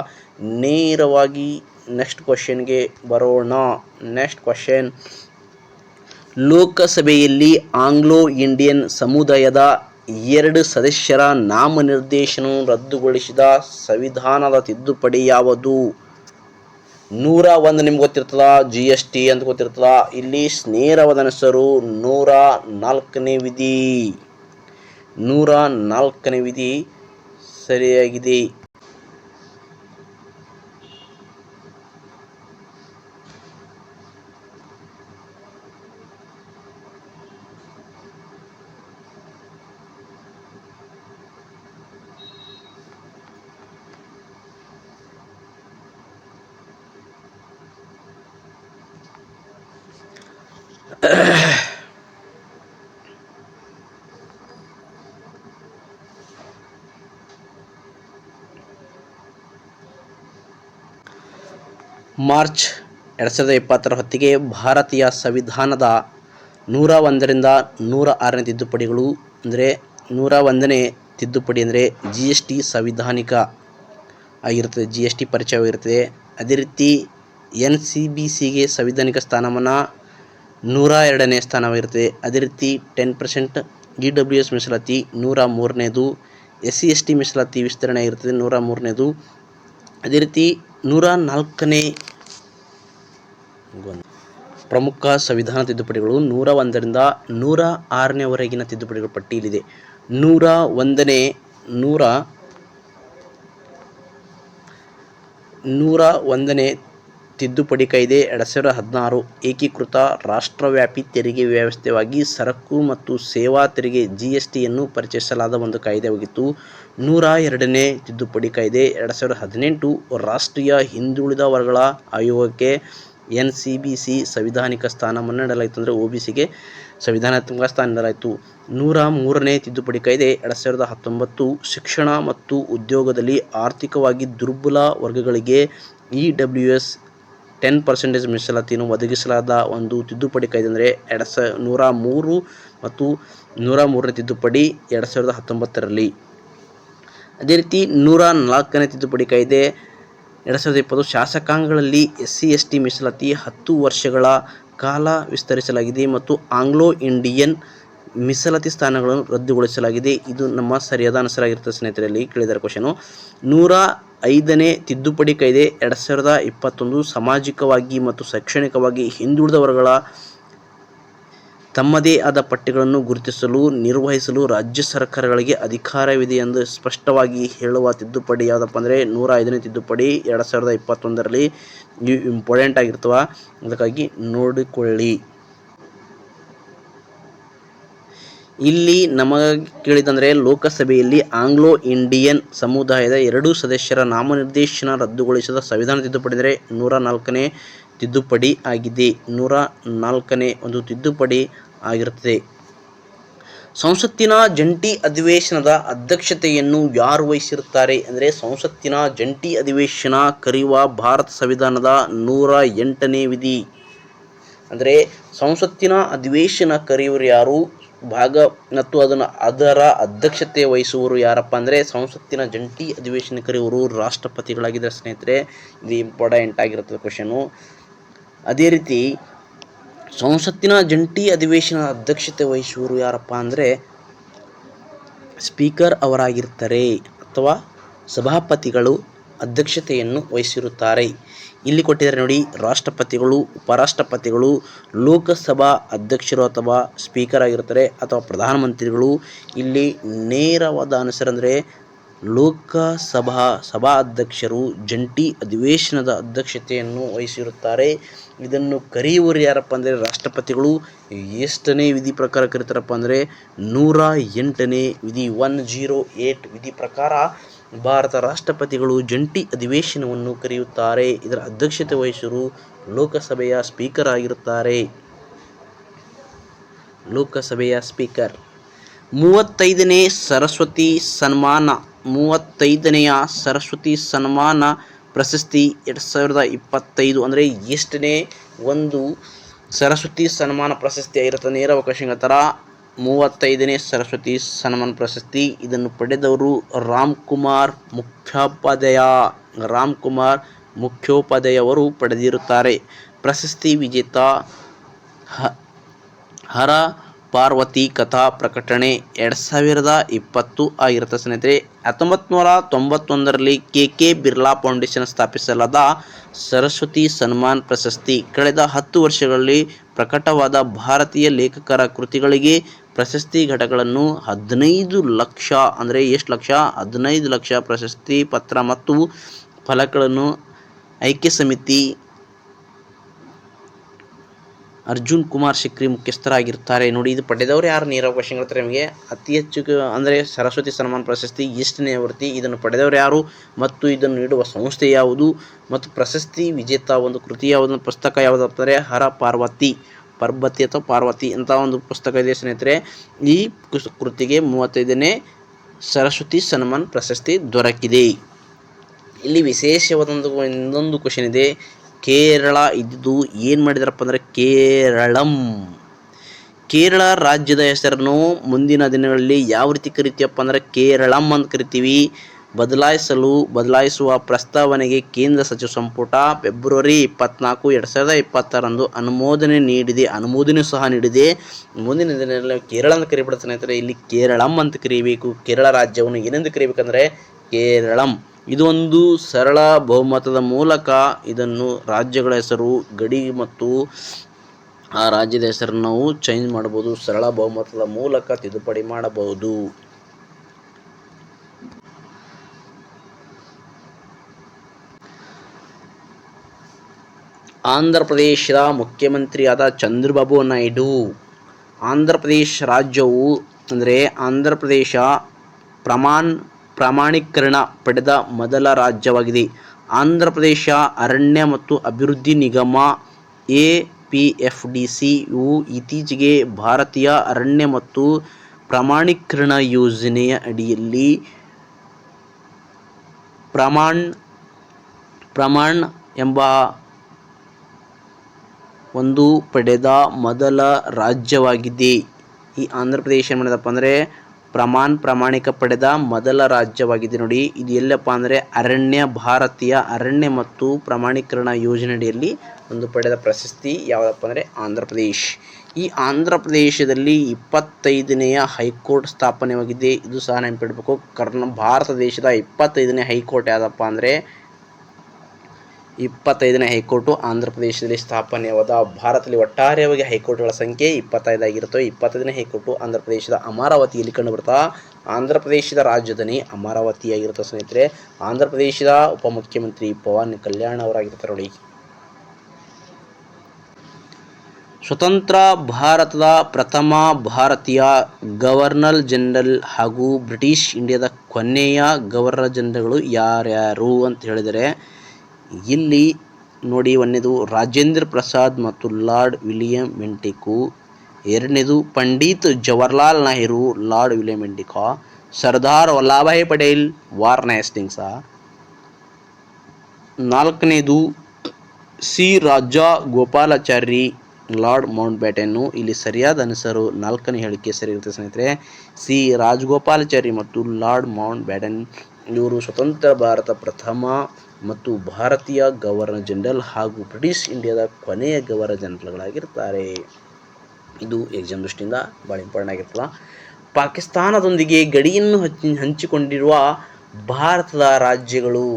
ನೇರವಾಗಿ ನೆಕ್ಸ್ಟ್ ಕ್ವಶನ್ಗೆ ಬರೋಣ. ನೆಕ್ಸ್ಟ್ ಕ್ವಶನ್, ಲೋಕಸಭೆಯಲ್ಲಿ ಆಂಗ್ಲೋ ಇಂಡಿಯನ್ ಸಮುದಾಯದ 2 ಸದಸ್ಯರ ನಾಮನಿರ್ದೇಶನವನ್ನು ರದ್ದುಗೊಳಿಸಿದ ಸಂವಿಧಾನದ ತಿದ್ದುಪಡಿ ಯಾವುದು? 101 ನಿಮ್ಗೆ ಗೊತ್ತಿರ್ತದ, GST ಅಂತ ಗೊತ್ತಿರ್ತದ. ಇಲ್ಲಿ ನೇರವಾದ ಹೆಸರು 104ನೇ ವಿಧಿ. 104ನೇ ವಿಧಿ ಸರಿಯಾಗಿದೆ. ಮಾರ್ಚ್ 2020 ಹೊತ್ತಿಗೆ ಭಾರತೀಯ ಸಂವಿಧಾನದ 101ರಿಂದ 106ನೇ ತಿದ್ದುಪಡಿಗಳು ಅಂದರೆ 101ನೇ ತಿದ್ದುಪಡಿ ಅಂದರೆ GST ಸಂವಿಧಾನಿಕ ಆಗಿರುತ್ತದೆ. GST ಪರಿಚಯವಾಗಿರುತ್ತದೆ. ಅದೇ ರೀತಿ NCBCಗೆ ಸಂವಿಧಾನಿಕ ಸ್ಥಾನಮಾನ 102ನೇ ಸ್ಥಾನವಾಗಿರುತ್ತದೆ. ಅದೇ ರೀತಿ 10% EWS ಮೀಸಲಾತಿ 103ನೇದು. SC/ST ಮೀಸಲಾತಿ ವಿಸ್ತರಣೆ ಆಗಿರುತ್ತದೆ 103ನೇದು. ಅದೇ ರೀತಿ 104ನೇ ಪ್ರಮುಖ ಸಂವಿಧಾನ ತಿದ್ದುಪಡಿಗಳು 101ರಿಂದ 106ನೇವರೆಗಿನ ತಿದ್ದುಪಡಿಗಳ ಪಟ್ಟಿಯಲ್ಲಿದೆ. 101ನೇ ತಿದ್ದುಪಡಿ ಕಾಯ್ದೆ 2016 ಏಕೀಕೃತ ರಾಷ್ಟ್ರವ್ಯಾಪಿ ತೆರಿಗೆ ವ್ಯವಸ್ಥೆಯಾಗಿ ಸರಕು ಮತ್ತು ಸೇವಾ ತೆರಿಗೆ GSTಯನ್ನು ಪರಿಚಯಿಸಲಾದ ಒಂದು ಕಾಯ್ದೆಯಾಗಿತ್ತು. 102ನೇ ತಿದ್ದುಪಡಿ ಕಾಯ್ದೆ 2018 ರಾಷ್ಟ್ರೀಯ ಹಿಂದುಳಿದ ವರ್ಗಗಳ ಆಯೋಗಕ್ಕೆ NCBC ಸಂವಿಧಾನಿಕ ಸ್ಥಾನಮಾನ ನೀಡಲಾಯಿತು. ಅಂದರೆ OBCಗೆ ಸಂವಿಧಾನಾತ್ಮಕ ಸ್ಥಾನ ನೀಡಲಾಯಿತು. 103ನೇ ತಿದ್ದುಪಡಿ ಕಾಯ್ದೆ 2019 ಶಿಕ್ಷಣ ಮತ್ತು ಉದ್ಯೋಗದಲ್ಲಿ ಆರ್ಥಿಕವಾಗಿ ದುರ್ಬಲ ವರ್ಗಗಳಿಗೆ EWS 10% ಮೀಸಲಾತಿಯನ್ನು ಒದಗಿಸಲಾದ ಒಂದು ತಿದ್ದುಪಡಿ ಕಾಯ್ದೆ ಅಂದರೆ 103 ಮತ್ತು 103ನೇ ತಿದ್ದುಪಡಿ 2019ರಲ್ಲಿ. ಅದೇ ರೀತಿ 104ನೇ ತಿದ್ದುಪಡಿ ಕಾಯ್ದೆ 2020 ಶಾಸಕಾಂಗಗಳಲ್ಲಿ SC/ST ಮೀಸಲಾತಿ 10 ವರ್ಷಗಳ ಕಾಲ ವಿಸ್ತರಿಸಲಾಗಿದೆ ಮತ್ತು ಆಂಗ್ಲೋ ಇಂಡಿಯನ್ ಮೀಸಲಾತಿ ಸ್ಥಾನಗಳನ್ನು ರದ್ದುಗೊಳಿಸಲಾಗಿದೆ. ಇದು ನಮ್ಮ ಸರಿಯಾದ ಆನ್ಸರ್ ಆಗಿರ್ತದೆ ಸ್ನೇಹಿತರಲ್ಲಿ ಕೇಳಿದರೆ ಕ್ವಶನು. 105ನೇ ತಿದ್ದುಪಡಿ ಕಾಯ್ದೆ 2021 ಸಾಮಾಜಿಕವಾಗಿ ಮತ್ತು ಶೈಕ್ಷಣಿಕವಾಗಿ ಹಿಂದುಳಿದ ವರ್ಗಗಳ ತಮ್ಮದೇ ಆದ ಪಟ್ಟಿಗಳನ್ನು ಗುರುತಿಸಲು ನಿರ್ವಹಿಸಲು ರಾಜ್ಯ ಸರ್ಕಾರಗಳಿಗೆ ಅಧಿಕಾರವಿದೆ ಎಂದು ಸ್ಪಷ್ಟವಾಗಿ ಹೇಳುವ ತಿದ್ದುಪಡಿ ಯಾವುದಪ್ಪ ಅಂದರೆ 105ನೇ ತಿದ್ದುಪಡಿ 2021ರಲ್ಲಿ. ಇವು ಇಂಪಾರ್ಟೆಂಟ್ ಆಗಿರ್ತವೆ, ಅದಕ್ಕಾಗಿ ನೋಡಿಕೊಳ್ಳಿ. ಇಲ್ಲಿ ನಮಗೆ ಕೇಳಿದಂದರೆ ಲೋಕಸಭೆಯಲ್ಲಿ ಆಂಗ್ಲೋ ಇಂಡಿಯನ್ ಸಮುದಾಯದ 2 ಸದಸ್ಯರ ನಾಮನಿರ್ದೇಶನ ರದ್ದುಗೊಳಿಸಿದ ಸಂವಿಧಾನ ತಿದ್ದುಪಡಿ ಅಂದರೆ 104ನೇ ತಿದ್ದುಪಡಿ ಆಗಿದೆ. 104ನೇ ಒಂದು ತಿದ್ದುಪಡಿ ಆಗಿರುತ್ತದೆ. ಸಂಸತ್ತಿನ ಜಂಟಿ ಅಧಿವೇಶನದ ಅಧ್ಯಕ್ಷತೆಯನ್ನು ಯಾರು ವಹಿಸಿರುತ್ತಾರೆ ಅಂದರೆ ಸಂಸತ್ತಿನ ಜಂಟಿ ಅಧಿವೇಶನ ಕರೆಯುವ ಭಾರತ ಸಂವಿಧಾನದ 108ನೇ ವಿಧಿ. ಅಂದರೆ ಸಂಸತ್ತಿನ ಅಧಿವೇಶನ ಕರೆಯುವರು ಯಾರು, ಭಾಗ ಮತ್ತು ಅದರ ಅಧ್ಯಕ್ಷತೆ ವಹಿಸುವರು ಯಾರಪ್ಪ ಅಂದರೆ ಸಂಸತ್ತಿನ ಜಂಟಿ ಅಧಿವೇಶನ ಕರೆಯುವರು ರಾಷ್ಟ್ರಪತಿಗಳಾಗಿದ್ದಾರೆ ಸ್ನೇಹಿತರೆ. ಇದು ಇಂಪಾರ್ಟೆಂಟ್ ಆಗಿರುತ್ತದೆ ಕ್ವಶನು. ಅದೇ ರೀತಿ ಸಂಸತ್ತಿನ ಜಂಟಿ ಅಧಿವೇಶನ ಅಧ್ಯಕ್ಷತೆ ವಹಿಸುವರು ಯಾರಪ್ಪ ಅಂದರೆ ಸ್ಪೀಕರ್ ಅವರಾಗಿರ್ತಾರೆ ಅಥವಾ ಸಭಾಪತಿಗಳು ಅಧ್ಯಕ್ಷತೆಯನ್ನು ವಹಿಸಿರುತ್ತಾರೆ. ಇಲ್ಲಿ ಕೊಟ್ಟಿದ್ದಾರೆ ನೋಡಿ, ರಾಷ್ಟ್ರಪತಿಗಳು, ಉಪರಾಷ್ಟ್ರಪತಿಗಳು, ಲೋಕಸಭಾ ಅಧ್ಯಕ್ಷರು ಅಥವಾ ಸ್ಪೀಕರ್ ಆಗಿರ್ತಾರೆ ಅಥವಾ ಪ್ರಧಾನಮಂತ್ರಿಗಳು. ಇಲ್ಲಿ ನೇರವಾದ ಆನ್ಸರ್ ಅಂದರೆ ಸಭಾಧ್ಯಕ್ಷರು ಜಂಟಿ ಅಧಿವೇಶನದ ಅಧ್ಯಕ್ಷತೆಯನ್ನು ವಹಿಸಿರುತ್ತಾರೆ. ಇದನ್ನು ಕರೆಯುವರು ಯಾರಪ್ಪ ಅಂದರೆ ರಾಷ್ಟ್ರಪತಿಗಳು. ಎಷ್ಟನೇ ವಿಧಿ ಪ್ರಕಾರ ಕರೀತಾರಪ್ಪ ಅಂದರೆ 108ನೇ ವಿಧಿ 108 ವಿಧಿ ಪ್ರಕಾರ ಭಾರತ ರಾಷ್ಟ್ರಪತಿಗಳು ಜಂಟಿ ಅಧಿವೇಶನವನ್ನು ಕರೆಯುತ್ತಾರೆ. ಇದರ ಅಧ್ಯಕ್ಷತೆ ವಹಿಸುವರು ಲೋಕಸಭೆಯ ಸ್ಪೀಕರ್ ಆಗಿರುತ್ತಾರೆ. ಲೋಕಸಭೆಯ ಸ್ಪೀಕರ್. 35ನೇ ಸರಸ್ವತಿ ಸನ್ಮಾನ 35ನೇಯ ಸರಸ್ವತಿ ಸನ್ಮಾನ ಪ್ರಶಸ್ತಿ 2025 ಅಂದರೆ ಎಷ್ಟನೇ ಒಂದು ಸರಸ್ವತಿ ಸನ್ಮಾನ ಪ್ರಶಸ್ತಿ ಆಗಿರುತ್ತೆ? ನೇರ ಅವಕಾಶ ಹೇಳ್ತಾರ. 35ನೇ ಸರಸ್ವತಿ ಸನ್ಮಾನ ಪ್ರಶಸ್ತಿ. ಇದನ್ನು ಪಡೆದವರು ರಾಮ್ಕುಮಾರ್ ಮುಖ್ಯೋಪಾಧ್ಯಾಯ ಅವರು ಪಡೆದಿರುತ್ತಾರೆ. ಪ್ರಶಸ್ತಿ ವಿಜೇತ ಹರ ಪಾರ್ವತಿ ಕಥಾ ಪ್ರಕಟಣೆ 2020 ಆಗಿರುತ್ತೆ ಸ್ನೇಹಿತರೆ. 1991ರಲ್ಲಿ ಕೆ ಬಿರ್ಲಾ ಫೌಂಡೇಶನ್ ಸ್ಥಾಪಿಸಲಾದ ಸರಸ್ವತಿ ಸನ್ಮಾನ್ ಪ್ರಶಸ್ತಿ ಕಳೆದ 10 ವರ್ಷಗಳಲ್ಲಿ ಪ್ರಕಟವಾದ ಭಾರತೀಯ ಲೇಖಕರ ಕೃತಿಗಳಿಗೆ ಪ್ರಶಸ್ತಿ ಘಟಕಗಳನ್ನು 15 ಲಕ್ಷ ಅಂದರೆ ಎಷ್ಟು ಲಕ್ಷ? 15 ಲಕ್ಷ ಪ್ರಶಸ್ತಿ ಪತ್ರ ಮತ್ತು ಫಲಕಗಳನ್ನು ಆಯ್ಕೆ ಸಮಿತಿ ಅರ್ಜುನ್ ಕುಮಾರ್ ಸಿಕ್ರಿ ಮುಖ್ಯಸ್ಥರಾಗಿರ್ತಾರೆ. ನೋಡಿ, ಇದು ಪಡೆದವರು ಯಾರು? ನೇರ ಅವಕಾಶ ಹೇಳ್ತಾರೆ ನಿಮಗೆ. ಅತಿ ಹೆಚ್ಚು ಅಂದರೆ ಸರಸ್ವತಿ ಸನ್ಮಾನ ಪ್ರಶಸ್ತಿ ಎಷ್ಟನೇ ಆವೃತ್ತಿ? ಇದನ್ನು ಪಡೆದವರು ಯಾರು ಮತ್ತು ಇದನ್ನು ನೀಡುವ ಸಂಸ್ಥೆ ಯಾವುದು ಮತ್ತು ಪ್ರಶಸ್ತಿ ವಿಜೇತ ಒಂದು ಕೃತಿ ಯಾವುದು, ಪುಸ್ತಕ ಯಾವುದಪ್ಪ ಅಂದರೆ ಹರ ಪಾರ್ವತಿ ಅಥವಾ ಪಾರ್ವತಿ ಅಂತ ಒಂದು ಪುಸ್ತಕ ಇದೆ ಸ್ನೇಹಿತರೆ. ಈ ಕೃತಿಗೆ 35ನೇ ಸರಸ್ವತಿ ಸನ್ಮಾನ್ ಪ್ರಶಸ್ತಿ ದೊರಕಿದೆ. ಇಲ್ಲಿ ವಿಶೇಷವಾದೊಂದು ಇನ್ನೊಂದು ಕ್ವಶನ್ ಇದೆ. ಕೇರಳ ಇದ್ದು ಏನು ಮಾಡಿದಾರಪ್ಪ ಅಂದರೆ ಕೇರಳ ರಾಜ್ಯದ ಹೆಸರನ್ನು ಮುಂದಿನ ದಿನಗಳಲ್ಲಿ ಯಾವ ರೀತಿ ಕರಿತೀವಪ್ಪ ಅಂದರೆ ಕೇರಳಂ ಅಂತ ಕರಿತೀವಿ. ಬದಲಾಯಿಸುವ ಪ್ರಸ್ತಾವನೆಗೆ ಕೇಂದ್ರ ಸಚಿವ ಸಂಪುಟ ಫೆಬ್ರವರಿ 24, 2026 ಅನುಮೋದನೆ ಸಹ ನೀಡಿದೆ. ಮುಂದಿನ ದಿನಗಳಲ್ಲಿ ಕೇರಳ ಅಂತ ಕರಿಬಿಡ ಸ್ನೇಹಿತರೆ. ಇಲ್ಲಿ ಕೇರಳಂ ಅಂತ ಕರಿಬೇಕು. ಕೇರಳ ರಾಜ್ಯವನ್ನು ಏನೆಂದು ಕರಿಬೇಕಂದ್ರೆ ಕೇರಳಂ. ಇದು ಒಂದು ಸರಳ ಬಹುಮತದ ಮೂಲಕ ಇದನ್ನು ರಾಜ್ಯಗಳ ಹೆಸರು ಗಡಿ ಮತ್ತು ಆ ರಾಜ್ಯದ ಹೆಸರನ್ನು ನಾವು ಚೇಂಜ್ ಮಾಡಬಹುದು. ಸರಳ ಬಹುಮತದ ಮೂಲಕ ತಿದ್ದುಪಡಿ ಮಾಡಬಹುದು. ಆಂಧ್ರ ಪ್ರದೇಶದ ಮುಖ್ಯಮಂತ್ರಿಯಾದ ಚಂದ್ರಬಾಬು ನಾಯ್ಡು. ಆಂಧ್ರ ಪ್ರದೇಶ ರಾಜ್ಯವು ಅಂದರೆ ಆಂಧ್ರ ಪ್ರದೇಶ ಪ್ರಮಾಣೀಕರಣ ಪಡೆದ ಮೊದಲ ರಾಜ್ಯವಾಗಿದೆ. ಆಂಧ್ರ ಪ್ರದೇಶ ಅರಣ್ಯ ಮತ್ತು ಅಭಿವೃದ್ಧಿ ನಿಗಮ APFDC ಯು ಇತ್ತೀಚೆಗೆ ಭಾರತೀಯ ಅರಣ್ಯ ಮತ್ತು ಪ್ರಮಾಣೀಕರಣ ಯೋಜನೆಯ ಅಡಿಯಲ್ಲಿ ಪ್ರಮಾಣ್ ಎಂಬ ಒಂದು ಪಡೆದ ಮೊದಲ ರಾಜ್ಯವಾಗಿದೆ. ಈ ಆಂಧ್ರ ಪ್ರದೇಶ ಏನು ಮಾಡಿದಪ್ಪ ಅಂದರೆ ಪ್ರಮಾಣಿಕ ಪಡೆದ ಮೊದಲ ರಾಜ್ಯವಾಗಿದೆ. ನೋಡಿ, ಇದು ಎಲ್ಲಪ್ಪ ಅಂದರೆ ಭಾರತೀಯ ಅರಣ್ಯ ಮತ್ತು ಪ್ರಮಾಣೀಕರಣ ಯೋಜನೆಯಡಿಯಲ್ಲಿ ಒಂದು ಪಡೆದ ಪ್ರಶಸ್ತಿ ಯಾವುದಪ್ಪ ಅಂದರೆ ಆಂಧ್ರ ಪ್ರದೇಶ್. ಈ ಆಂಧ್ರ ಪ್ರದೇಶದಲ್ಲಿ 25ನೇಯ ಹೈಕೋರ್ಟ್ ಸ್ಥಾಪನೆಯಾಗಿದೆ. ಇದು ಸಹ ನೆನಪಿಡಬೇಕು. ಭಾರತ ದೇಶದ 25ನೇ ಹೈಕೋರ್ಟ್ ಯಾವುದಪ್ಪ ಅಂದರೆ 25ನೇ ಹೈಕೋರ್ಟು ಆಂಧ್ರ ಪ್ರದೇಶದಲ್ಲಿ ಸ್ಥಾಪನೆಯಾದ. ಭಾರತದಲ್ಲಿ ಒಟ್ಟಾರೆಯಾಗಿ ಹೈಕೋರ್ಟ್ಗಳ ಸಂಖ್ಯೆ 25 ಆಗಿರುತ್ತವೆ. 25ನೇ ಹೈಕೋರ್ಟು ಆಂಧ್ರ ಪ್ರದೇಶದ ಅಮರಾವತಿಯಲ್ಲಿ ಕಂಡುಬರುತ್ತಾ. ಆಂಧ್ರ ಪ್ರದೇಶದ ರಾಜಧಾನಿ ಅಮರಾವತಿಯಾಗಿರುತ್ತೆ ಸ್ನೇಹಿತರೆ. ಆಂಧ್ರ ಪ್ರದೇಶದ ಉಪಮುಖ್ಯಮಂತ್ರಿ ಪವನ್ ಕಲ್ಯಾಣ್ ಅವರಾಗಿರ್ತಾರೆ. ನೋಡಿ, ಸ್ವತಂತ್ರ ಭಾರತದ ಪ್ರಥಮ ಭಾರತೀಯ ಗವರ್ನರ್ ಜನರಲ್ ಹಾಗೂ ಬ್ರಿಟಿಷ್ ಇಂಡಿಯಾದ ಕೊನೆಯ ಗವರ್ನರ್ ಜನರಲ್ಗಳು ಯಾರ್ಯಾರು ಅಂತ ಹೇಳಿದರೆ, ಇಲ್ಲಿ ನೋಡಿ, ಒಂದನೇದು ರಾಜೇಂದ್ರ ಪ್ರಸಾದ್ ಮತ್ತು ಲಾರ್ಡ್ ವಿಲಿಯಂ ಮೆಂಟಿಕು. ಎರಡನೇದು ಪಂಡಿತ್ ಜವಾಹರ್ಲಾಲ್ ನೆಹರು, ಲಾರ್ಡ್ ವಿಲಿಯಂ ಮೆಂಟಿಕಾ. Sardar Vallabhbhai Patel, Warren Hastings. ನಾಲ್ಕನೇದು C Raja Gopalachari, lord Mountbatten. ಇಲ್ಲಿ ಸರಿಯಾದ ಅನುಸಾರ ನಾಲ್ಕನೇ ಹೇಳಿಕೆ ಸರಿ ಇರುತ್ತೆ ಸ್ನೇಹಿತರೆ. ಸಿ ರಾಜಗೋಪಾಲಾಚಾರಿ ಮತ್ತು ಲಾರ್ಡ್ ಮೌಂಟ್ ಬ್ಯಾಟನ್ ಇವರು ಸ್ವತಂತ್ರ ಭಾರತ ಪ್ರಥಮ ಮತ್ತು ಭಾರತೀಯ ಗವರ್ನರ್ ಜನರಲ್ ಹಾಗೂ ಬ್ರಿಟಿಷ್ ಇಂಡಿಯಾದ ಕೊನೆಯ ಗವರ್ನರ್ ಜನರಲ್ಗಳಾಗಿರ್ತಾರೆ. ಇದು ಎಕ್ಸಾಮ್ ದೃಷ್ಟಿಯಿಂದ ಭಾಳ ಇಂಪಾರ್ಟೆಂಟ್ ಆಗಿರ್ತಲ್ಲ. ಪಾಕಿಸ್ತಾನದೊಂದಿಗೆ ಗಡಿಯನ್ನು ಹಂಚಿಕೊಂಡಿರುವ ಭಾರತದ ರಾಜ್ಯಗಳು.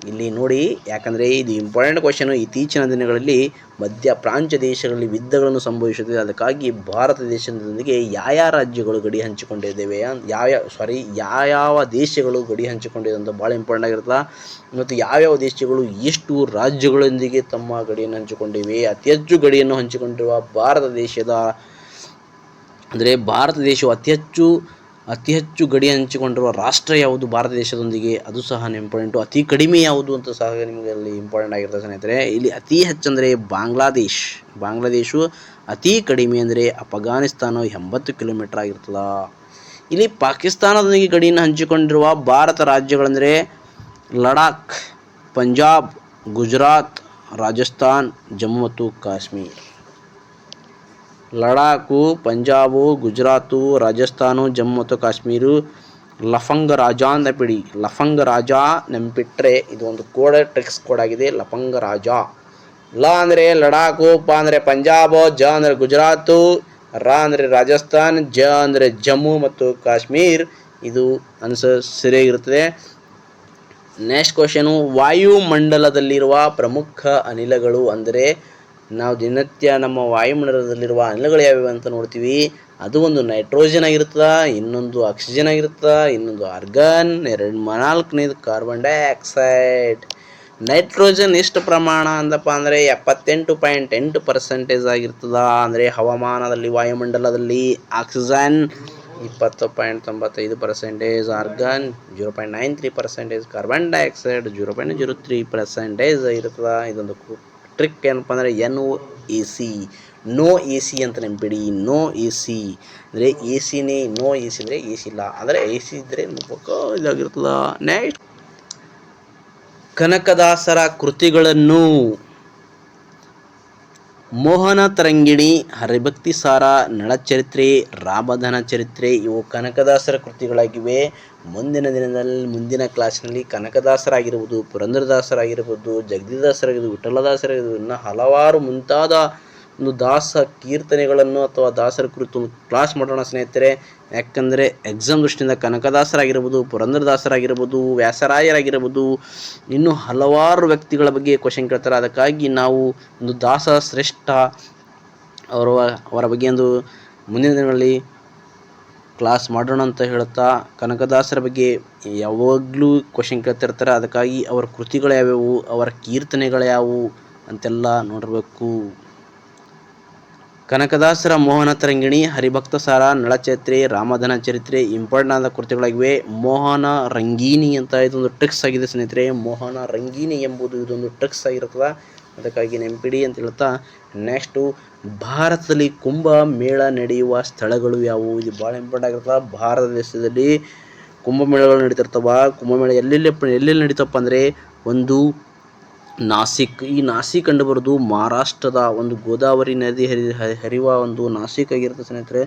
ಇಲ್ಲಿ ನೋಡಿ, ಯಾಕಂದರೆ ಇದು ಇಂಪಾರ್ಟೆಂಟ್ ಕ್ವಶನು. ಇತ್ತೀಚಿನ ದಿನಗಳಲ್ಲಿ ಮಧ್ಯ ಪ್ರಾಚ್ಯ ದೇಶಗಳಲ್ಲಿ ಯುದ್ಧಗಳನ್ನು ಸಂಭವಿಸುತ್ತದೆ. ಅದಕ್ಕಾಗಿ ಭಾರತ ದೇಶದೊಂದಿಗೆ ಯಾವ ರಾಜ್ಯಗಳು ಗಡಿ ಹಂಚಿಕೊಂಡಿದ್ದೇವೆ, ಯಾವ ದೇಶಗಳು ಗಡಿ ಹಂಚಿಕೊಂಡಿದೆ ಅಂತ ಭಾಳ ಇಂಪಾರ್ಟೆಂಟ್ ಆಗಿರ್ತದೆ. ಮತ್ತು ಯಾವ್ಯಾವ ದೇಶಗಳು ಎಷ್ಟು ರಾಜ್ಯಗಳೊಂದಿಗೆ ತಮ್ಮ ಗಡಿಯನ್ನು ಹಂಚಿಕೊಂಡಿವೆ. ಅತಿ ಹೆಚ್ಚು ಗಡಿಯನ್ನು ಹಂಚಿಕೊಂಡಿರುವ ಭಾರತ ದೇಶವು ಅತಿ ಹೆಚ್ಚು ಗಡಿ ಹಂಚಿಕೊಂಡಿರುವ ರಾಷ್ಟ್ರ ಯಾವುದು ಭಾರತ ದೇಶದೊಂದಿಗೆ, ಅದು ಸಹ ಇಂಪಾರ್ಟೆಂಟು. ಅತಿ ಕಡಿಮೆ ಯಾವುದು ಅಂತ ಸಹ ನಿಮಗೆ ಅಲ್ಲಿ ಇಂಪಾರ್ಟೆಂಟ್ ಆಗಿರ್ತದೆ ಸ್ನೇಹಿತರೆ. ಇಲ್ಲಿ ಅತಿ ಹೆಚ್ಚು ಅಂದರೆ ಬಾಂಗ್ಲಾದೇಶು ಅತಿ ಕಡಿಮೆ ಅಂದರೆ ಅಫ್ಘಾನಿಸ್ತಾನ 80 ಕಿಲೋಮೀಟರ್ ಆಗಿರ್ತದೆ. ಇಲ್ಲಿ ಪಾಕಿಸ್ತಾನದೊಂದಿಗೆ ಗಡಿಯನ್ನು ಹಂಚಿಕೊಂಡಿರುವ ಭಾರತ ರಾಜ್ಯಗಳೆಂದರೆ ಲಡಾಖ್, ಪಂಜಾಬ್, ಗುಜರಾತ್, ರಾಜಸ್ಥಾನ್, ಜಮ್ಮು ಮತ್ತು ಕಾಶ್ಮೀರ. ಲಡಾಖು, ಪಂಜಾಬು, ಗುಜರಾತು, ರಾಜಸ್ಥಾನ, ಜಮ್ಮು ಮತ್ತು ಕಾಶ್ಮೀರ. ಲಫಂಗ ರಾಜ ಅಂತ ಬಿಡಿ, ಲಫಂಗ ರಾಜ ನೆನಪಿಟ್ರೆ ಇದು ಒಂದು ಟ್ರಿಕ್ಸ್ ಕೋಡ್ ಆಗಿದೆ. ಲಫಂಗ ರಾಜ. ಲ ಅಂದರೆ ಲಡಾಖು, ಪ ಅಂದರೆ ಪಂಜಾಬ್, ಜ ಅಂದರೆ ಗುಜರಾತು, ರ ಅಂದರೆ ರಾಜಸ್ಥಾನ್, ಜ ಅಂದರೆ ಜಮ್ಮು ಮತ್ತು ಕಾಶ್ಮೀರ್. ಇದು ಆನ್ಸರ್ ಸರಿಯಾಗಿರುತ್ತದೆ. ನೆಕ್ಸ್ಟ್ ಕ್ವಶನು, ವಾಯುಮಂಡಲದಲ್ಲಿರುವ ಪ್ರಮುಖ ಅನಿಲಗಳು ಅಂದರೆ ನಾವು ದಿನನಿತ್ಯ ನಮ್ಮ ವಾಯುಮಂಡಲದಲ್ಲಿರುವ ಅನಿಲಗಳು ಯಾವ್ಯಾವ ಅಂತ ನೋಡ್ತೀವಿ. ಅದು ಒಂದು ನೈಟ್ರೋಜನ್ ಆಗಿರ್ತದೆ, ಇನ್ನೊಂದು ಆಕ್ಸಿಜನ್ ಆಗಿರ್ತದೆ, ಇನ್ನೊಂದು ಆರ್ಗನ್, ನಾಲ್ಕನೇದು ಕಾರ್ಬನ್ ಡೈಆಕ್ಸೈಡ್. ನೈಟ್ರೋಜನ್ ಎಷ್ಟು ಪ್ರಮಾಣ ಅಂದಪ್ಪ ಅಂದರೆ 78.8% ಆಗಿರ್ತದೆ ಅಂದರೆ ಹವಾಮಾನದಲ್ಲಿ, ವಾಯುಮಂಡಲದಲ್ಲಿ. ಆಕ್ಸಿಜನ್ 20.95%, ಆರ್ಗನ್ 0.93%, ಕಾರ್ಬನ್ ಡೈಆಕ್ಸೈಡ್ 0.03% ಇರ್ತದೆ. ಇದೊಂದು ಟ್ರಿಕ್ ಏನಪ್ಪ ಅಂದರೆ NOAC, ನೋ ಎ ಸಿ ಅಂತ ನೆನಪಿಡಿ. ನೋ ಎ ಸಿ ಅಂದರೆ ಎ ಸಿನೇ, ನೋ ಎ ಸಿ ಅಂದರೆ ಎ ಸಿ ಇಲ್ಲ, ಅಂದರೆ ಎ ಸಿ ಇದ್ದರೆ ಇದಾಗಿರ್ತದ. ನೆಕ್ಸ್ಟ್, ಕನಕದಾಸರ ಕೃತಿಗಳನ್ನು ಮೋಹನ ತರಂಗಿಣಿ, ಹರಿಭಕ್ತಿಸಾರ, ನಳಚರಿತ್ರೆ, ರಾಮಧನ ಚರಿತ್ರೆ ಇವು ಕನಕದಾಸರ ಕೃತಿಗಳಾಗಿವೆ. ಮುಂದಿನ ಕ್ಲಾಸ್ನಲ್ಲಿ ಕನಕದಾಸರಾಗಿರ್ಬೋದು, ಪುರಂದರದಾಸರಾಗಿರ್ಬೋದು, ಜಗದೀಶದಾಸರಾಗಿರ್ಬೋದು, ವಿಠಲದಾಸರಾಗಿರ್ಬೋದು, ಇನ್ನು ಹಲವಾರು ಮುಂತಾದ ಒಂದು ದಾಸ ಕೀರ್ತನೆಗಳನ್ನು ಅಥವಾ ದಾಸರ ಕುರಿತು ಒಂದು ಕ್ಲಾಸ್ ಮಾಡೋಣ ಸ್ನೇಹಿತರೆ. ಯಾಕಂದರೆ ಎಕ್ಸಾಮ್ ದೃಷ್ಟಿಯಿಂದ ಕನಕದಾಸರಾಗಿರ್ಬೋದು, ಪುರಂದರದಾಸರಾಗಿರ್ಬೋದು, ವ್ಯಾಸರಾಯರಾಗಿರ್ಬೋದು, ಇನ್ನೂ ಹಲವಾರು ವ್ಯಕ್ತಿಗಳ ಬಗ್ಗೆ ಕ್ವಶನ್ ಕೇಳ್ತಾರೆ. ಅದಕ್ಕಾಗಿ ನಾವು ಒಂದು ದಾಸ ಶ್ರೇಷ್ಠ ಅವರ ಬಗ್ಗೆ ಒಂದು ಮುಂದಿನ ದಿನಗಳಲ್ಲಿ ಕ್ಲಾಸ್ ಮಾಡೋಣ ಅಂತ ಹೇಳ್ತಾ, ಕನಕದಾಸರ ಬಗ್ಗೆ ಯಾವಾಗಲೂ ಕ್ವಶನ್ ಕೇಳ್ತಿರ್ತಾರೆ. ಅದಕ್ಕಾಗಿ ಅವರ ಕೃತಿಗಳು ಯಾವ್ಯಾವು, ಅವರ ಕೀರ್ತನೆಗಳು ಯಾವುವು ಅಂತೆಲ್ಲ ನೋಡಿರಬೇಕು. ಕನಕದಾಸರ ಮೋಹನ ತರಂಗಿಣಿ, ಹರಿಭಕ್ತಸಾರ, ನಳಚರಿತ್ರೆ, ರಾಮಧನ ಚರಿತ್ರೆ ಇಂಪಾರ್ಟೆಂಟ್ ಆದ ಕೃತಿಗಳಾಗಿವೆ. ಮೋಹನ ರಂಗೀನಿ ಅಂತ ಇದೊಂದು ಟ್ರಿಕ್ಸ್ ಆಗಿದೆ ಸ್ನೇಹಿತರೆ. ಮೋಹನ ರಂಗೀನಿ ಎಂಬುದು ಇದೊಂದು ಟ್ರಿಕ್ಸ್ ಆಗಿರ್ತದೆ, ಅದಕ್ಕಾಗಿ ನೆನಪಿಡಿ ಅಂತ ಹೇಳ್ತಾ, ನೆಕ್ಸ್ಟು ಭಾರತದಲ್ಲಿ ಕುಂಭಮೇಳ ನಡೆಯುವ ಸ್ಥಳಗಳು ಯಾವುವು, ಇದು ಭಾಳ ಇಂಪಾರ್ಟೆಂಟ್ ಆಗಿರ್ತದೆ. ಭಾರತ ದೇಶದಲ್ಲಿ ಕುಂಭಮೇಳಗಳು ನಡೀತಿರ್ತವೆ. ಕುಂಭಮೇಳ ಎಲ್ಲೆಲ್ಲಿ ನಡೀತಪ್ಪ ಅಂದರೆ, ಒಂದು ನಾಸಿಕ್, ಈ ನಾಸಿಕ್ ಕಂಡುಬರೋದು ಮಹಾರಾಷ್ಟ್ರದ ಒಂದು ಗೋದಾವರಿ ನದಿ ಹರಿಯುವ ಒಂದು ನಾಸಿಕ್ ಆಗಿರುತ್ತೆ ಸ್ನೇಹಿತರೆ.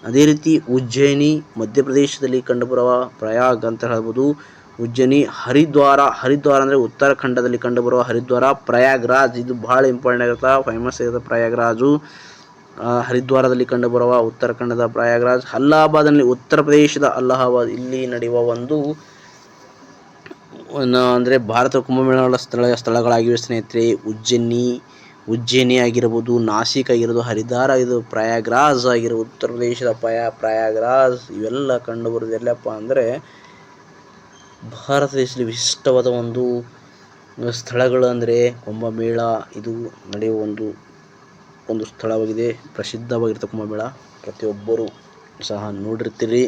ಅದೇ ರೀತಿ ಉಜ್ಜಯಿನಿ ಮಧ್ಯಪ್ರದೇಶದಲ್ಲಿ ಕಂಡುಬರುವ ಪ್ರಯಾಗ್ ಅಂತ ಹೇಳ್ಬೋದು. ಉಜ್ಜಯಿನಿ, ಹರಿದ್ವಾರ ಅಂದರೆ ಉತ್ತರಾಖಂಡದಲ್ಲಿ ಕಂಡುಬರುವ ಹರಿದ್ವಾರ. ಪ್ರಯಾಗ್ರಾಜ್ ಇದು ಭಾಳ ಇಂಪಾರ್ಟೆಂಟ್ ಆಗಿರುತ್ತೆ, ಫೇಮಸ್ ಆಗಿರುತ್ತೆ ಪ್ರಯಾಗ್ರಾಜು. ಹರಿದ್ವಾರದಲ್ಲಿ ಕಂಡುಬರುವ ಉತ್ತರಾಖಂಡದ ಪ್ರಯಾಗ್ರಾಜ್. ಅಲಹಾಬಾದ್ನಲ್ಲಿ ಉತ್ತರ ಪ್ರದೇಶದ ಅಲಹಾಬಾದ್, ಇಲ್ಲಿ ನಡೆಯುವ ಒಂದು ಅಂದರೆ ಭಾರತ ಕುಂಭಮೇಳಗಳ ಸ್ಥಳಗಳಾಗಿವೆ ಸ್ನೇಹಿತರೆ. ಉಜ್ಜಯಿನಿ ಆಗಿರ್ಬೋದು, ನಾಸಿಕ್ ಆಗಿರ್ಬೋದು, ಹರಿದ್ವಾರ ಆಗಿರ್ಬೋದು, ಪ್ರಯಾಗ್ರಾಜ್ ಆಗಿರ್ಬೋದು, ಉತ್ತರ ಪ್ರದೇಶದ ಪ್ರಯಾಗ್ರಾಜ್ ಇವೆಲ್ಲ ಕಂಡುಬರೋದು ಎಲ್ಲಪ್ಪ ಅಂದರೆ ಭಾರತ ದೇಶದಲ್ಲಿ ವಿಶಿಷ್ಟವಾದ ಒಂದು ಸ್ಥಳಗಳು. ಅಂದರೆ ಕುಂಭಮೇಳ ಇದು ನಡೆಯುವ ಒಂದು ಸ್ಥಳವಾಗಿದೆ, ಪ್ರಸಿದ್ಧವಾಗಿರುತ್ತೆ ಕುಂಭಮೇಳ. ಪ್ರತಿಯೊಬ್ಬರು ಸಹ ನೋಡಿರ್ತೀರಿ,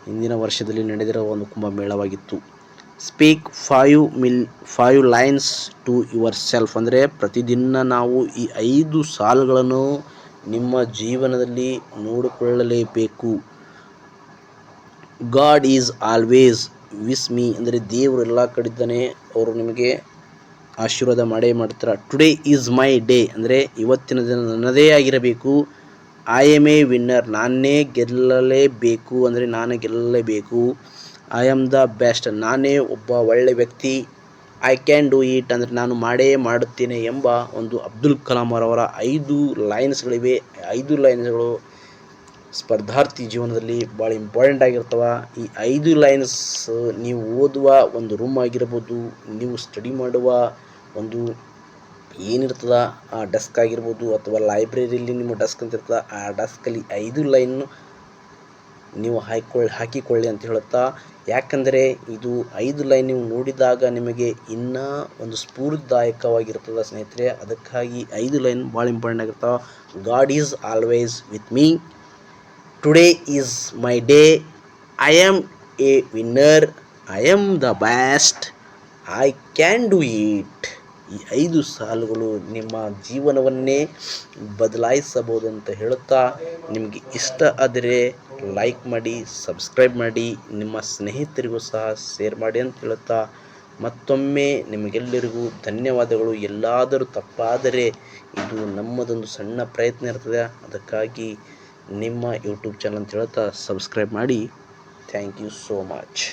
ಹಿಂದಿನ ವರ್ಷದಲ್ಲಿ ನಡೆದಿರುವ ಒಂದು ಕುಂಭಮೇಳವಾಗಿತ್ತು. Speak 5 lines to yourself ಅಂದರೆ ಪ್ರತಿದಿನ ನಾವು ಈ 5 ಸಾಲುಗಳನ್ನು ನಿಮ್ಮ ಜೀವನದಲ್ಲಿ ನೋಡಿಕೊಳ್ಳಲೇಬೇಕು. God is always with me ಅಂದರೆ ದೇವರು ಎಲ್ಲ ಕಡಿದ್ದಾನೆ, ಅವರು ನಿಮಗೆ ಆಶೀರ್ವಾದ ಮಾಡ್ತಾರೆ. ಟುಡೇ ಈಸ್ ಮೈ ಡೇ ಅಂದರೆ ಇವತ್ತಿನ ದಿನ ನನ್ನದೇ ಆಗಿರಬೇಕು. ಐ ಆಮ್ ಎ ವಿನ್ನರ್ ನಾನೇ ಗೆಲ್ಲಲೇಬೇಕು ಅಂದರೆ ನಾನೇ ಗೆಲ್ಲಲೇಬೇಕು. ಐ ಆಮ್ ದ ಬೆಸ್ಟ್ ನಾನೇ ಒಬ್ಬ ಒಳ್ಳೆ ವ್ಯಕ್ತಿ. ಐ ಕ್ಯಾನ್ ಡೂ ಇಟ್ ಅಂದರೆ ನಾನು ಮಾಡುತ್ತೇನೆ ಎಂಬ ಒಂದು ಅಬ್ದುಲ್ ಕಲಾಂ ಅವರ 5 ಲೈನ್ಸ್ಗಳಿವೆ. 5 ಲೈನ್ಸ್ಗಳು ಸ್ಪರ್ಧಾರ್ಥಿ ಜೀವನದಲ್ಲಿ ಭಾಳ ಇಂಪಾರ್ಟೆಂಟ್ ಆಗಿರ್ತವೆ. ಈ 5 ಲೈನ್ಸ್ ನೀವು ಓದುವ ಒಂದು ರೂಮ್ ಆಗಿರ್ಬೋದು, ನೀವು ಸ್ಟಡಿ ಮಾಡುವ ಒಂದು ಏನಿರ್ತದ ಆ ಡೆಸ್ಕ್ ಆಗಿರ್ಬೋದು, ಅಥವಾ ಲೈಬ್ರರಿಯಲ್ಲಿ ನಿಮ್ಮ ಡೆಸ್ಕ್ ಅಂತ ಇರ್ತದೆ, ಆ ಡೆಸ್ಕಲ್ಲಿ 5 ಲೈನ್ನು ನೀವು ಹಾಕಿಕೊಳ್ಳಿ ಅಂತ ಹೇಳುತ್ತಾ. ಯಾಕಂದರೆ ಇದು 5 ಲೈನ್ ನೀವು ನೋಡಿದಾಗ ನಿಮಗೆ ಇನ್ನೂ ಒಂದು ಸ್ಫೂರ್ತಿದಾಯಕವಾಗಿರ್ತದೆ ಸ್ನೇಹಿತರೆ. ಅದಕ್ಕಾಗಿ 5 ಲೈನ್ ಭಾಳ ಇಂಪಾರ್ಟೆಂಟ್ ಆಗಿರ್ತಾವೆ. God is always with me, today is my day, I am a winner, I am the best, I can do it. ಈ 5 ಸಾಲುಗಳು ನಿಮ್ಮ ಜೀವನವನ್ನೇ ಬದಲಾಯಿಸಬಹುದು ಅಂತ ಹೇಳುತ್ತಾ, ನಿಮಗೆ ಇಷ್ಟ ಆದರೆ ಲೈಕ್ ಮಾಡಿ, ಸಬ್ಸ್ಕ್ರೈಬ್ ಮಾಡಿ, ನಿಮ್ಮ ಸ್ನೇಹಿತರಿಗೂ ಸಹ ಶೇರ್ ಮಾಡಿ ಅಂತ ಹೇಳುತ್ತಾ, ಮತ್ತೊಮ್ಮೆ ನಿಮಗೆಲ್ಲರಿಗೂ ಧನ್ಯವಾದಗಳು. ಎಲ್ಲಾದರೂ ತಪ್ಪಾದರೆ ಇದು ನಮ್ಮದೊಂದು ಸಣ್ಣ ಪ್ರಯತ್ನ ಇರ್ತದೆ, ಅದಕ್ಕಾಗಿ ನಿಮ್ಮ ಯೂಟ್ಯೂಬ್ ಚಾನಲ್ ಅಂತ ಹೇಳ್ತಾ ಸಬ್ಸ್ಕ್ರೈಬ್ ಮಾಡಿ. Thank you so much.